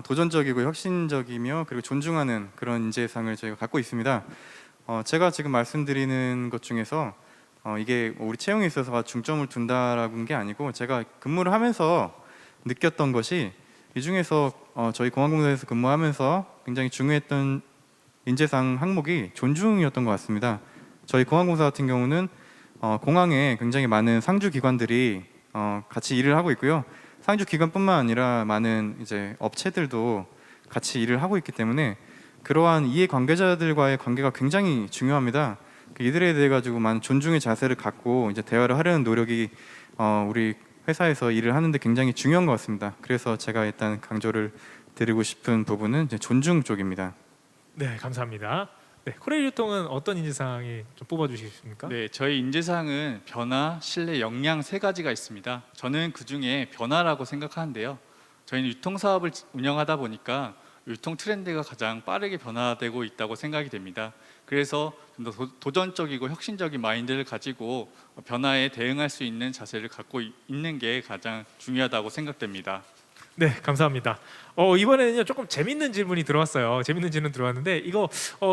도전적이고 혁신적이며 그리고 존중하는 그런 인재상을 저희가 갖고 있습니다. 제가 지금 말씀드리는 것 중에서 이게 우리 채용에 있어서 중점을 둔다라는 게 아니고 제가 근무를 하면서 느꼈던 것이 이 중에서 저희 공항공사에서 근무하면서 굉장히 중요했던 인재상 항목이 존중이었던 것 같습니다. 저희 공항공사 같은 경우는 공항에 굉장히 많은 상주 기관들이 같이 일을 하고 있고요. 상주 기관뿐만 아니라 많은 이제 업체들도 같이 일을 하고 있기 때문에 그러한 이해 관계자들과의 관계가 굉장히 중요합니다. 이들에 대해 가지고 많은 존중의 자세를 갖고 이제 대화를 하려는 노력이 우리 회사에서 일을 하는데 굉장히 중요한 것 같습니다. 그래서 제가 일단 강조를 드리고 싶은 부분은 이제 존중 쪽입니다. 네, 감사합니다. 네, 코레일 유통은 어떤 인재상이 좀 뽑아주시겠습니까? 네, 저희 인재상은 변화, 신뢰, 역량 3가지가 있습니다. 저는 그 중에 변화라고 생각하는데요. 저희는 유통 사업을 운영하다 보니까 유통 트렌드가 가장 빠르게 변화되고 있다고 생각이 됩니다. 그래서 좀 더 도전적이고 혁신적인 마인드를 가지고 변화에 대응할 수 있는 자세를 갖고 있는 게 가장 중요하다고 생각됩니다. 네, 감사합니다. 이번에는요 조금 재밌는 질문이 들어왔어요. 재밌는 질문 들어왔는데 이거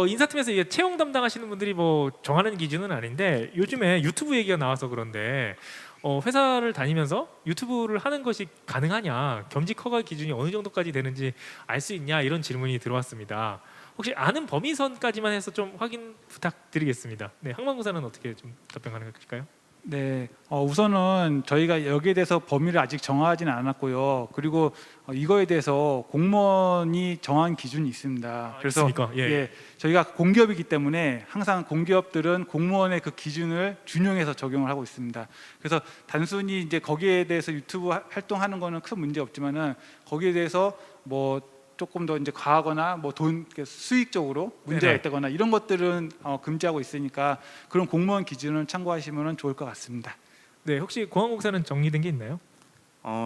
인사팀에서 이게 채용 담당하시는 분들이 뭐 정하는 기준은 아닌데 요즘에 유튜브 얘기가 나와서 그런데 회사를 다니면서 유튜브를 하는 것이 가능하냐, 겸직 허가 기준이 어느 정도까지 되는지 알 수 있냐 이런 질문이 들어왔습니다. 혹시 아는 범위 선까지만 해서 좀 확인 부탁드리겠습니다. 네, 항만공사는 어떻게 좀 답변 가능하실까요? 네, 우선은 저희가 여기에 대해서 범위를 아직 정하지는 않았고요. 그리고 이거에 대해서 공무원이 정한 기준이 있습니다. 그래서 있습니까? 예. 저희가 공기업이기 때문에 항상 공기업들은 공무원의 그 기준을 준용해서 적용을 하고 있습니다. 그래서 단순히 이제 거기에 대해서 유튜브 활동하는 거는 큰 문제 없지만은 거기에 대해서 뭐 조금 더 이제 과하거나 뭐 돈 수익적으로 문제가 네네. 있다거나 이런 것들은 금지하고 있으니까 그런 공무원 기준을 참고하시면 좋을 것 같습니다. 네, 혹시 공항공사는 정리된 게 있나요?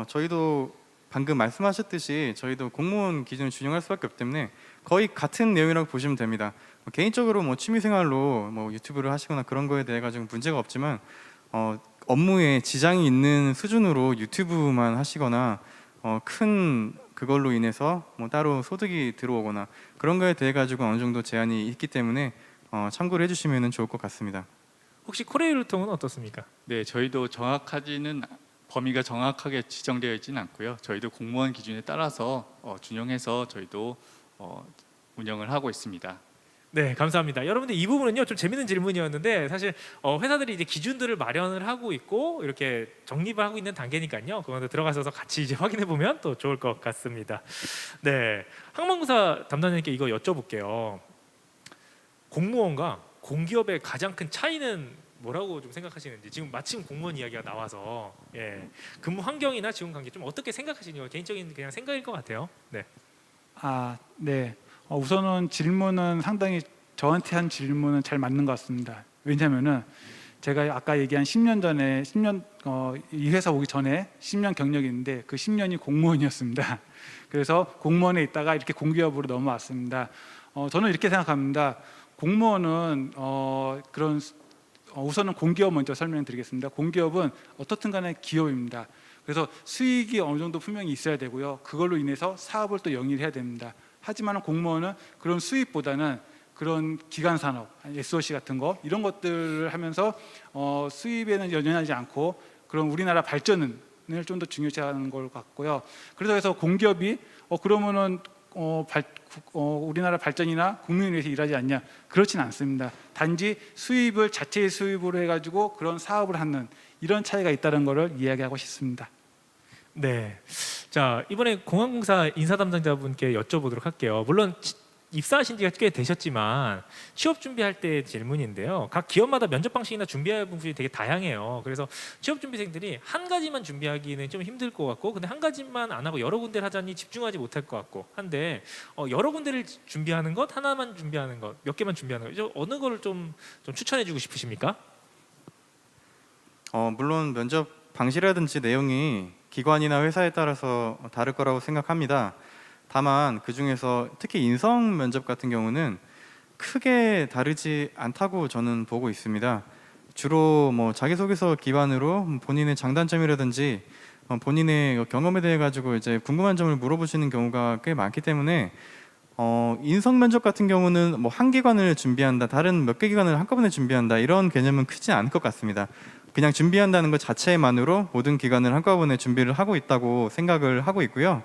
저희도 방금 말씀하셨듯이 저희도 공무원 기준을 준용할 수밖에 없기 때문에 거의 같은 내용이라고 보시면 됩니다. 개인적으로 뭐 취미생활로 뭐 유튜브를 하시거나 그런 거에 대해 가지고 문제가 없지만 업무에 지장이 있는 수준으로 유튜브만 하시거나 큰 그걸로 인해서 뭐 따로 소득이 들어오거나 그런 거에 대해 가지고 어느 정도 제한이 있기 때문에 참고를 해주시면 좋을 것 같습니다. 혹시 코레일 유통은 어떻습니까? 네, 저희도 범위가 정확하게 지정되어 있지는 않고요. 저희도 공무원 기준에 따라서 준용해서 저희도 운영을 하고 있습니다. 네, 감사합니다. 여러분들 이 부분은요 좀 재밌는 질문이었는데 사실 회사들이 이제 기준들을 마련을 하고 있고 이렇게 정립을 하고 있는 단계니까요. 그거는 들어가셔서 같이 이제 확인해 보면 또 좋을 것 같습니다. 네, 항만공사 담당자님께 이거 여쭤볼게요. 공무원과 공기업의 가장 큰 차이는 뭐라고 좀 생각하시는지 지금 마침 공무원 이야기가 나와서 근무 환경이나 지원 관계 좀 어떻게 생각하시는지 개인적인 그냥 생각일 것 같아요. 네. 네. 우선은 질문은 상당히 저한테 한 질문은 잘 맞는 것 같습니다. 왜냐하면은 제가 아까 얘기한 10년 전에 이 회사 오기 전에 10년 경력이 있는데 그 10년이 공무원이었습니다. 그래서 공무원에 있다가 이렇게 공기업으로 넘어왔습니다. 저는 이렇게 생각합니다. 공무원은 우선은 공기업 먼저 설명드리겠습니다. 공기업은 어떻든 간에 기업입니다. 그래서 수익이 어느 정도 분명히 있어야 되고요. 그걸로 인해서 사업을 또 영위를 해야 됩니다. 하지만 공무원은 그런 수익보다는 그런 기간 산업, SOC 같은 거 이런 것들을 하면서 수입에는 연연하지 않고 그런 우리나라 발전을 좀 더 중요시하는 걸 같고요. 그래서 공기업이 그러면은 우리나라 발전이나 국민을 위해서 일하지 않냐? 그렇진 않습니다. 단지 수입을 자체의 수입으로 해가지고 그런 사업을 하는 이런 차이가 있다는 것을 이야기하고 싶습니다. 네. 자, 이번에 공항공사 인사 담당자분께 여쭤보도록 할게요. 물론 입사하신 지가 꽤 되셨지만 취업 준비할 때 질문인데요. 각 기업마다 면접 방식이나 준비할 부분이 되게 다양해요. 그래서 취업 준비생들이 한 가지만 준비하기는 좀 힘들 것 같고, 근데 한 가지만 안 하고 여러 군데를 하자니 집중하지 못할 것 같고 한데, 여러 군데를 준비하는 것, 하나만 준비하는 것, 몇 개만 준비하는 것, 어느 거를 좀 추천해주고 싶으십니까? 물론 면접 방식이라든지 내용이 기관이나 회사에 따라서 다를 거라고 생각합니다. 다만 그 중에서 특히 인성 면접 같은 경우는 크게 다르지 않다고 저는 보고 있습니다. 주로 뭐 자기소개서 기반으로 본인의 장단점이라든지 본인의 경험에 대해 가지고 이제 궁금한 점을 물어보시는 경우가 꽤 많기 때문에 인성 면접 같은 경우는 뭐 한 기관을 준비한다, 다른 몇 개 기관을 한꺼번에 준비한다 이런 개념은 크지 않을 것 같습니다. 그냥 준비한다는 것 자체만으로 모든 기관을 한꺼번에 준비를 하고 있다고 생각을 하고 있고요.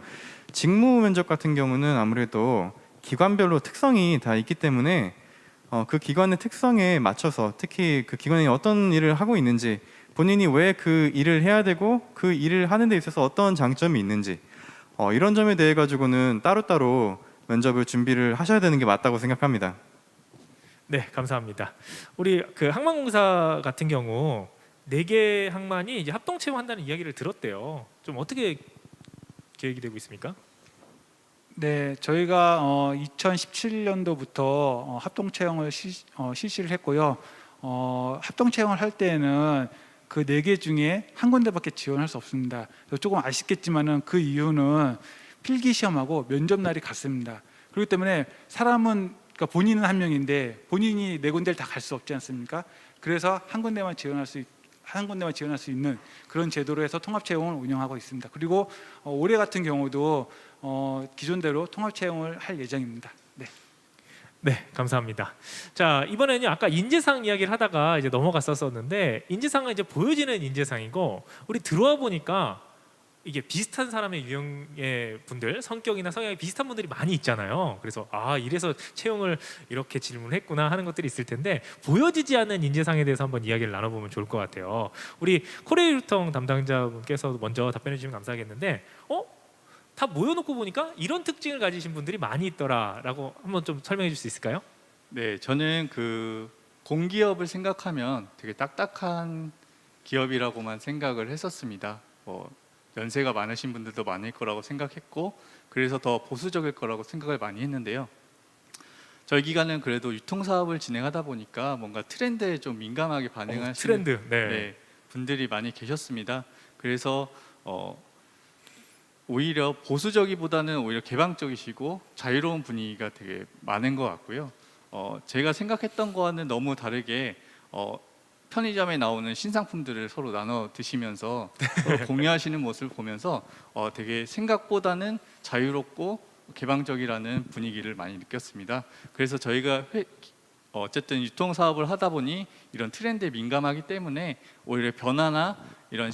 직무 면접 같은 경우는 아무래도 기관별로 특성이 다 있기 때문에 그 기관의 특성에 맞춰서 특히 그 기관이 어떤 일을 하고 있는지, 본인이 왜 그 일을 해야 되고 그 일을 하는 데 있어서 어떤 장점이 있는지 이런 점에 대해 가지고는 따로따로 면접을 준비를 하셔야 되는 게 맞다고 생각합니다. 네, 감사합니다. 우리 그 항만공사 같은 경우 4개 항만이 이제 합동 채용한다는 이야기를 들었대요. 좀 어떻게 계획이 되고 있습니까? 네, 저희가 2017년도부터 합동 채용을 실시를 했고요. 합동 채용을 할 때에는 그 4개 중에 한 군데밖에 지원할 수 없습니다. 조금 아쉽겠지만은 그 이유는 필기 시험하고 면접 날이 같습니다. 그렇기 때문에 사람은 그러니까 본인은 한 명인데 본인이 4군데를 다 갈 수 없지 않습니까? 그래서 한 군데만 지원할 수 있는 그런 제도로 해서 통합 채용을 운영하고 있습니다. 그리고 올해 같은 경우도 기존대로 통합 채용을 할 예정입니다. 네. 네, 감사합니다. 자, 이번에는 아까 인재상 이야기를 하다가 이제 넘어갔었는데, 인재상은 이제 보여지는 인재상이고, 우리 들어와 보니까 이게 비슷한 사람의 유형의 분들, 성격이나 성향이 비슷한 분들이 많이 있잖아요. 그래서 이래서 채용을 이렇게 질문했구나 하는 것들이 있을 텐데, 보여지지 않는 인재상에 대해서 한번 이야기를 나눠보면 좋을 것 같아요. 우리 코레일통 담당자분께서 먼저 답변해 주시면 감사하겠는데, 다 모여놓고 보니까 이런 특징을 가지신 분들이 많이 있더라라고 한번 좀 설명해 줄 수 있을까요? 네, 저는 그 공기업을 생각하면 되게 딱딱한 기업이라고만 생각을 했었습니다. 연세가 많으신 분들도 많을 거라고 생각했고, 그래서 더 보수적일 거라고 생각을 많이 했는데요. 저희 기관은 그래도 유통사업을 진행하다 보니까 뭔가 트렌드에 좀 민감하게 반응하시는 트렌드, 네. 분들이 많이 계셨습니다. 그래서 오히려 보수적이보다는 오히려 개방적이시고 자유로운 분위기가 되게 많은 것 같고요. 제가 생각했던 거와는 너무 다르게 편의점에 나오는 신상품들을 서로 나눠 드시면서 서로 공유하시는 모습을 보면서 되게 생각보다는 자유롭고 개방적이라는 분위기를 많이 느꼈습니다. 그래서 저희가 어쨌든 유통사업을 하다 보니 이런 트렌드에 민감하기 때문에 오히려 변화나 이런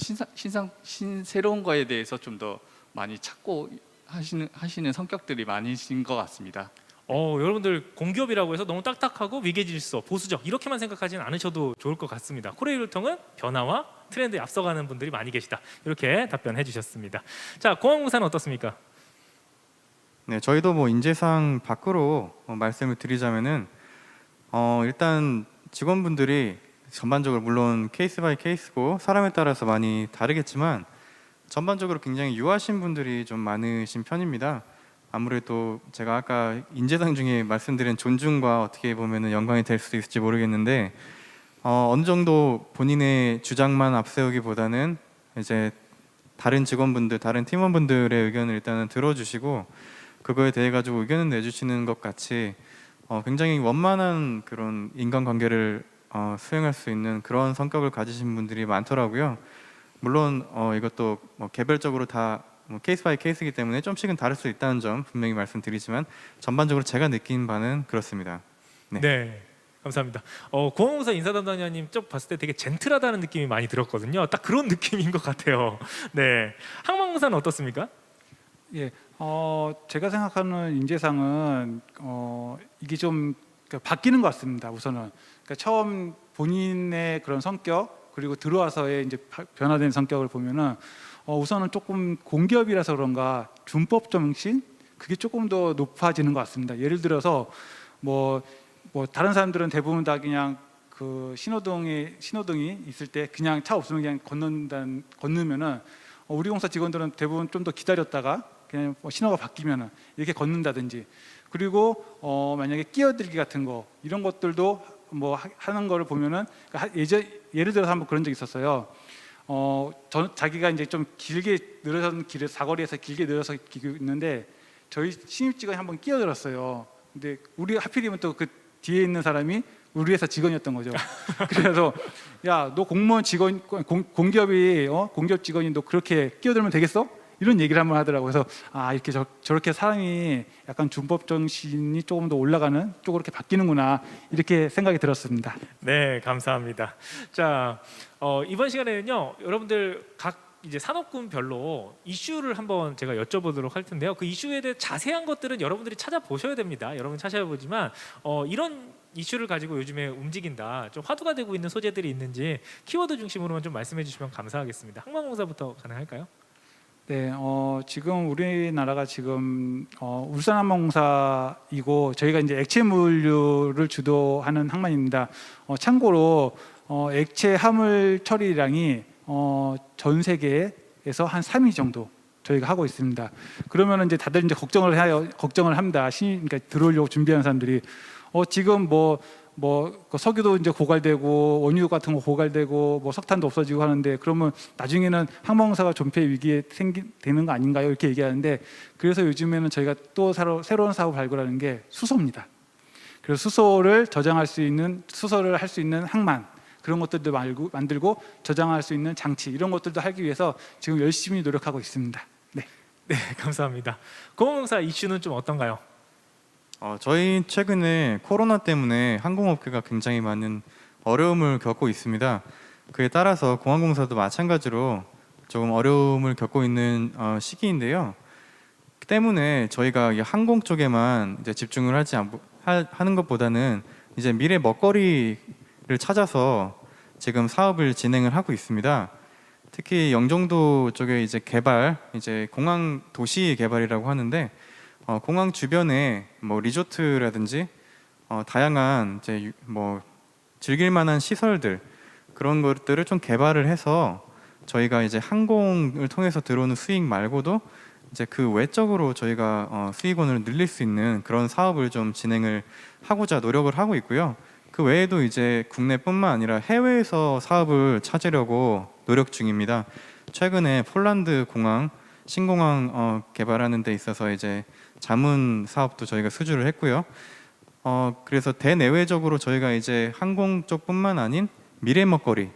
새로운 거에 대해서 좀 더 많이 찾고 하시는 성격들이 많으신 것 같습니다. 여러분들 공기업이라고 해서 너무 딱딱하고 위계질서, 보수적 이렇게만 생각하지는 않으셔도 좋을 것 같습니다. 코레일통은 변화와 트렌드에 앞서가는 분들이 많이 계시다. 이렇게 답변해 주셨습니다. 자, 공항공사는 어떻습니까? 네, 저희도 뭐 인재상 밖으로 말씀을 드리자면은 일단 직원분들이 전반적으로 물론 케이스 바이 케이스고 사람에 따라서 많이 다르겠지만 전반적으로 굉장히 유하신 분들이 좀 많으신 편입니다. 아무래도 제가 아까 인재상 중에 말씀드린 존중과 어떻게 보면은 연관이 될 수도 있을지 모르겠는데 어느 정도 본인의 주장만 앞세우기보다는 이제 다른 직원분들, 다른 팀원분들의 의견을 일단은 들어주시고 그거에 대해 가지고 의견을 내주시는 것 같이 굉장히 원만한 그런 인간관계를 수행할 수 있는 그런 성격을 가지신 분들이 많더라고요. 물론 이것도 개별적으로 다 케이스 바이 케이스이기 때문에 좀씩은 다를 수 있다는 점 분명히 말씀드리지만 전반적으로 제가 느낀 바는 그렇습니다. 네. 감사합니다. 공항공사 인사담당자님 쪽 봤을 때 되게 젠틀하다는 느낌이 많이 들었거든요. 딱 그런 느낌인 것 같아요. 네. 항공사는 어떻습니까? 예, 제가 생각하는 인재상은 이게 좀 그러니까 바뀌는 것 같습니다. 우선은 그러니까 처음 본인의 그런 성격 그리고 들어와서의 이제 변화된 성격을 보면은 우선은 조금 공기업이라서 그런가 준법 정신 그게 조금 더 높아지는 것 같습니다. 예를 들어서 뭐 다른 사람들은 대부분 다 그냥 그 신호등이 있을 때 그냥 차 없으면 그냥 건너면은 우리 공사 직원들은 대부분 좀 더 기다렸다가 그냥 신호가 바뀌면은 이렇게 걷는다든지 그리고 만약에 끼어들기 같은 거 이런 것들도 하는 거를 보면은 예를 들어서 한번 그런 적이 있었어요. 자기가 이제 좀 길게 늘어선 길에 사거리에서 길게 늘어서 있는데 저희 신입 직원이 한번 끼어들었어요. 근데 우리 하필이면 또 그 뒤에 있는 사람이 우리 회사 직원이었던 거죠. 그래서 야, 너 공무원 직원 공기업이 공기업 직원이 너 그렇게 끼어들면 되겠어? 이런 얘기를 한번 하더라고요. 그래서 이렇게 저렇게 사람이 약간 준법 정신이 조금 더 올라가는 쪽으로 이렇게 바뀌는구나 이렇게 생각이 들었습니다. 네, 감사합니다. 자, 이번 시간에는요, 여러분들 각 이제 산업군별로 이슈를 한번 제가 여쭤보도록 할 텐데요. 그 이슈에 대해 자세한 것들은 여러분들이 찾아보셔야 됩니다. 여러분 찾아보지만 이런 이슈를 가지고 요즘에 움직인다, 좀 화두가 되고 있는 소재들이 있는지 키워드 중심으로만 좀 말씀해 주시면 감사하겠습니다. 항만공사부터 가능할까요? 네, 지금 우리나라가 지금 울산항만공사이고 저희가 이제 액체 물류를 주도하는 항만입니다. 참고로 액체 화물 처리량이 전 세계에서 한 3위 정도 저희가 하고 있습니다. 그러면 이제 다들 이제 걱정을 합니다. 그러니까 들어오려고 준비하는 사람들이 지금 그 석유도 이제 고갈되고 원유 같은 거 고갈되고 석탄도 없어지고 하는데 그러면 나중에는 항공사가 존폐 위기에 되는 거 아닌가요? 이렇게 얘기하는데 그래서 요즘에는 저희가 또 새로운 사업을 발굴하는 게 수소입니다. 그래서 수소를 할 수 있는 항만 그런 것들도 만들고 저장할 수 있는 장치 이런 것들도 하기 위해서 지금 열심히 노력하고 있습니다. 네, 네, 감사합니다. 공항공사 이슈는 좀 어떤가요? 저희 최근에 코로나 때문에 항공업계가 굉장히 많은 어려움을 겪고 있습니다. 그에 따라서 공항공사도 마찬가지로 조금 어려움을 겪고 있는 시기인데요. 때문에 저희가 이 항공 쪽에만 이제 집중을 하는 것보다는 이제 미래 먹거리를 찾아서 지금 사업을 진행을 하고 있습니다. 특히 영종도 쪽에 이제 공항 도시 개발이라고 하는데 공항 주변에 리조트라든지 다양한 이제 즐길 만한 시설들 그런 것들을 좀 개발을 해서 저희가 이제 항공을 통해서 들어오는 수익 말고도 이제 그 외적으로 저희가 수익원을 늘릴 수 있는 그런 사업을 좀 진행을 하고자 노력을 하고 있고요. 그 외에도 이제 국내뿐만 아니라 해외에서 사업을 찾으려고 노력 중입니다. 최근에 폴란드 공항 신공항 개발하는 데 있어서 이제 자문 사업도 저희가 수주를 했고요. 그래서 대내외적으로 저희가 이제 항공 쪽뿐만 아닌 미래 먹거리,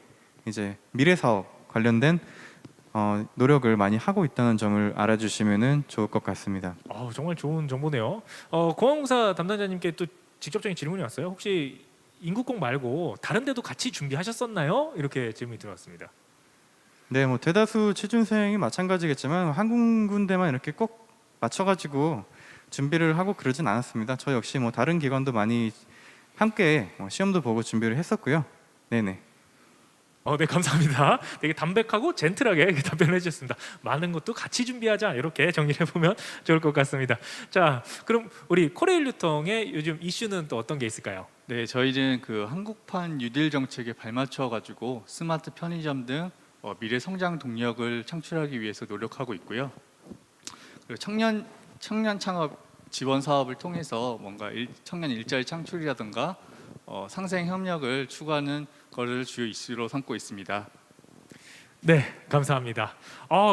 이제 미래 사업 관련된 노력을 많이 하고 있다는 점을 알아주시면 좋을 것 같습니다. 정말 좋은 정보네요. 공항공사 담당자님께 또 직접적인 질문이 왔어요. 혹시 인국공 말고 다른 데도 같이 준비하셨었나요? 이렇게 질문이 들어왔습니다. 네, 대다수 취준생이 마찬가지겠지만 한 군데만 이렇게 꼭 맞춰가지고 준비를 하고 그러진 않았습니다. 저 역시 다른 기관도 많이 함께 시험도 보고 준비를 했었고요. 네네. 네, 감사합니다. 되게 담백하고 젠틀하게 이렇게 답변을 해주셨습니다. 많은 것도 같이 준비하자 이렇게 정리를 해보면 좋을 것 같습니다. 자, 그럼 우리 코레일 유통의 요즘 이슈는 또 어떤 게 있을까요? 네, 저희는 그 한국판 뉴딜 정책에 발맞춰 가지고 스마트 편의점 등 미래 성장 동력을 창출하기 위해서 노력하고 있고요. 그리고 청년 창업 지원 사업을 통해서 뭔가 청년 일자리 창출이라든가 상생 협력을 추구하는 것을 주요 이슈로 삼고 있습니다. 네, 감사합니다.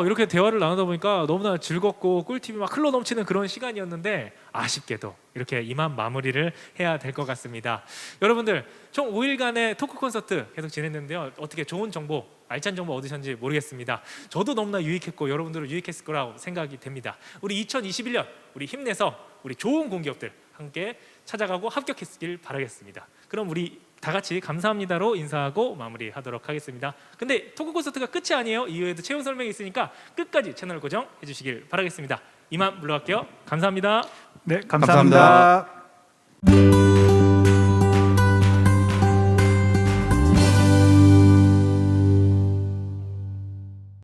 이렇게 대화를 나누다 보니까 너무나 즐겁고 꿀팁이 막 흘러 넘치는 그런 시간이었는데 아쉽게도 이렇게 이만 마무리를 해야 될 것 같습니다. 여러분들 총 5일간의 토크 콘서트 계속 진행했는데요. 어떻게 좋은 정보, 알찬 정보 얻으셨는지 모르겠습니다. 저도 너무나 유익했고 여러분들은 유익했을 거라고 생각이 됩니다. 우리 2021년 우리 힘내서 우리 좋은 공기업들 함께 찾아가고 합격했길 바라겠습니다. 그럼 우리 다 같이 감사합니다로 인사하고 마무리하도록 하겠습니다. 근데 토크 콘서트가 끝이 아니에요. 이후에도 채용 설명이 있으니까 끝까지 채널 고정해 주시길 바라겠습니다. 이만 물러갈게요. 감사합니다. 네, 감사합니다. 감사합니다.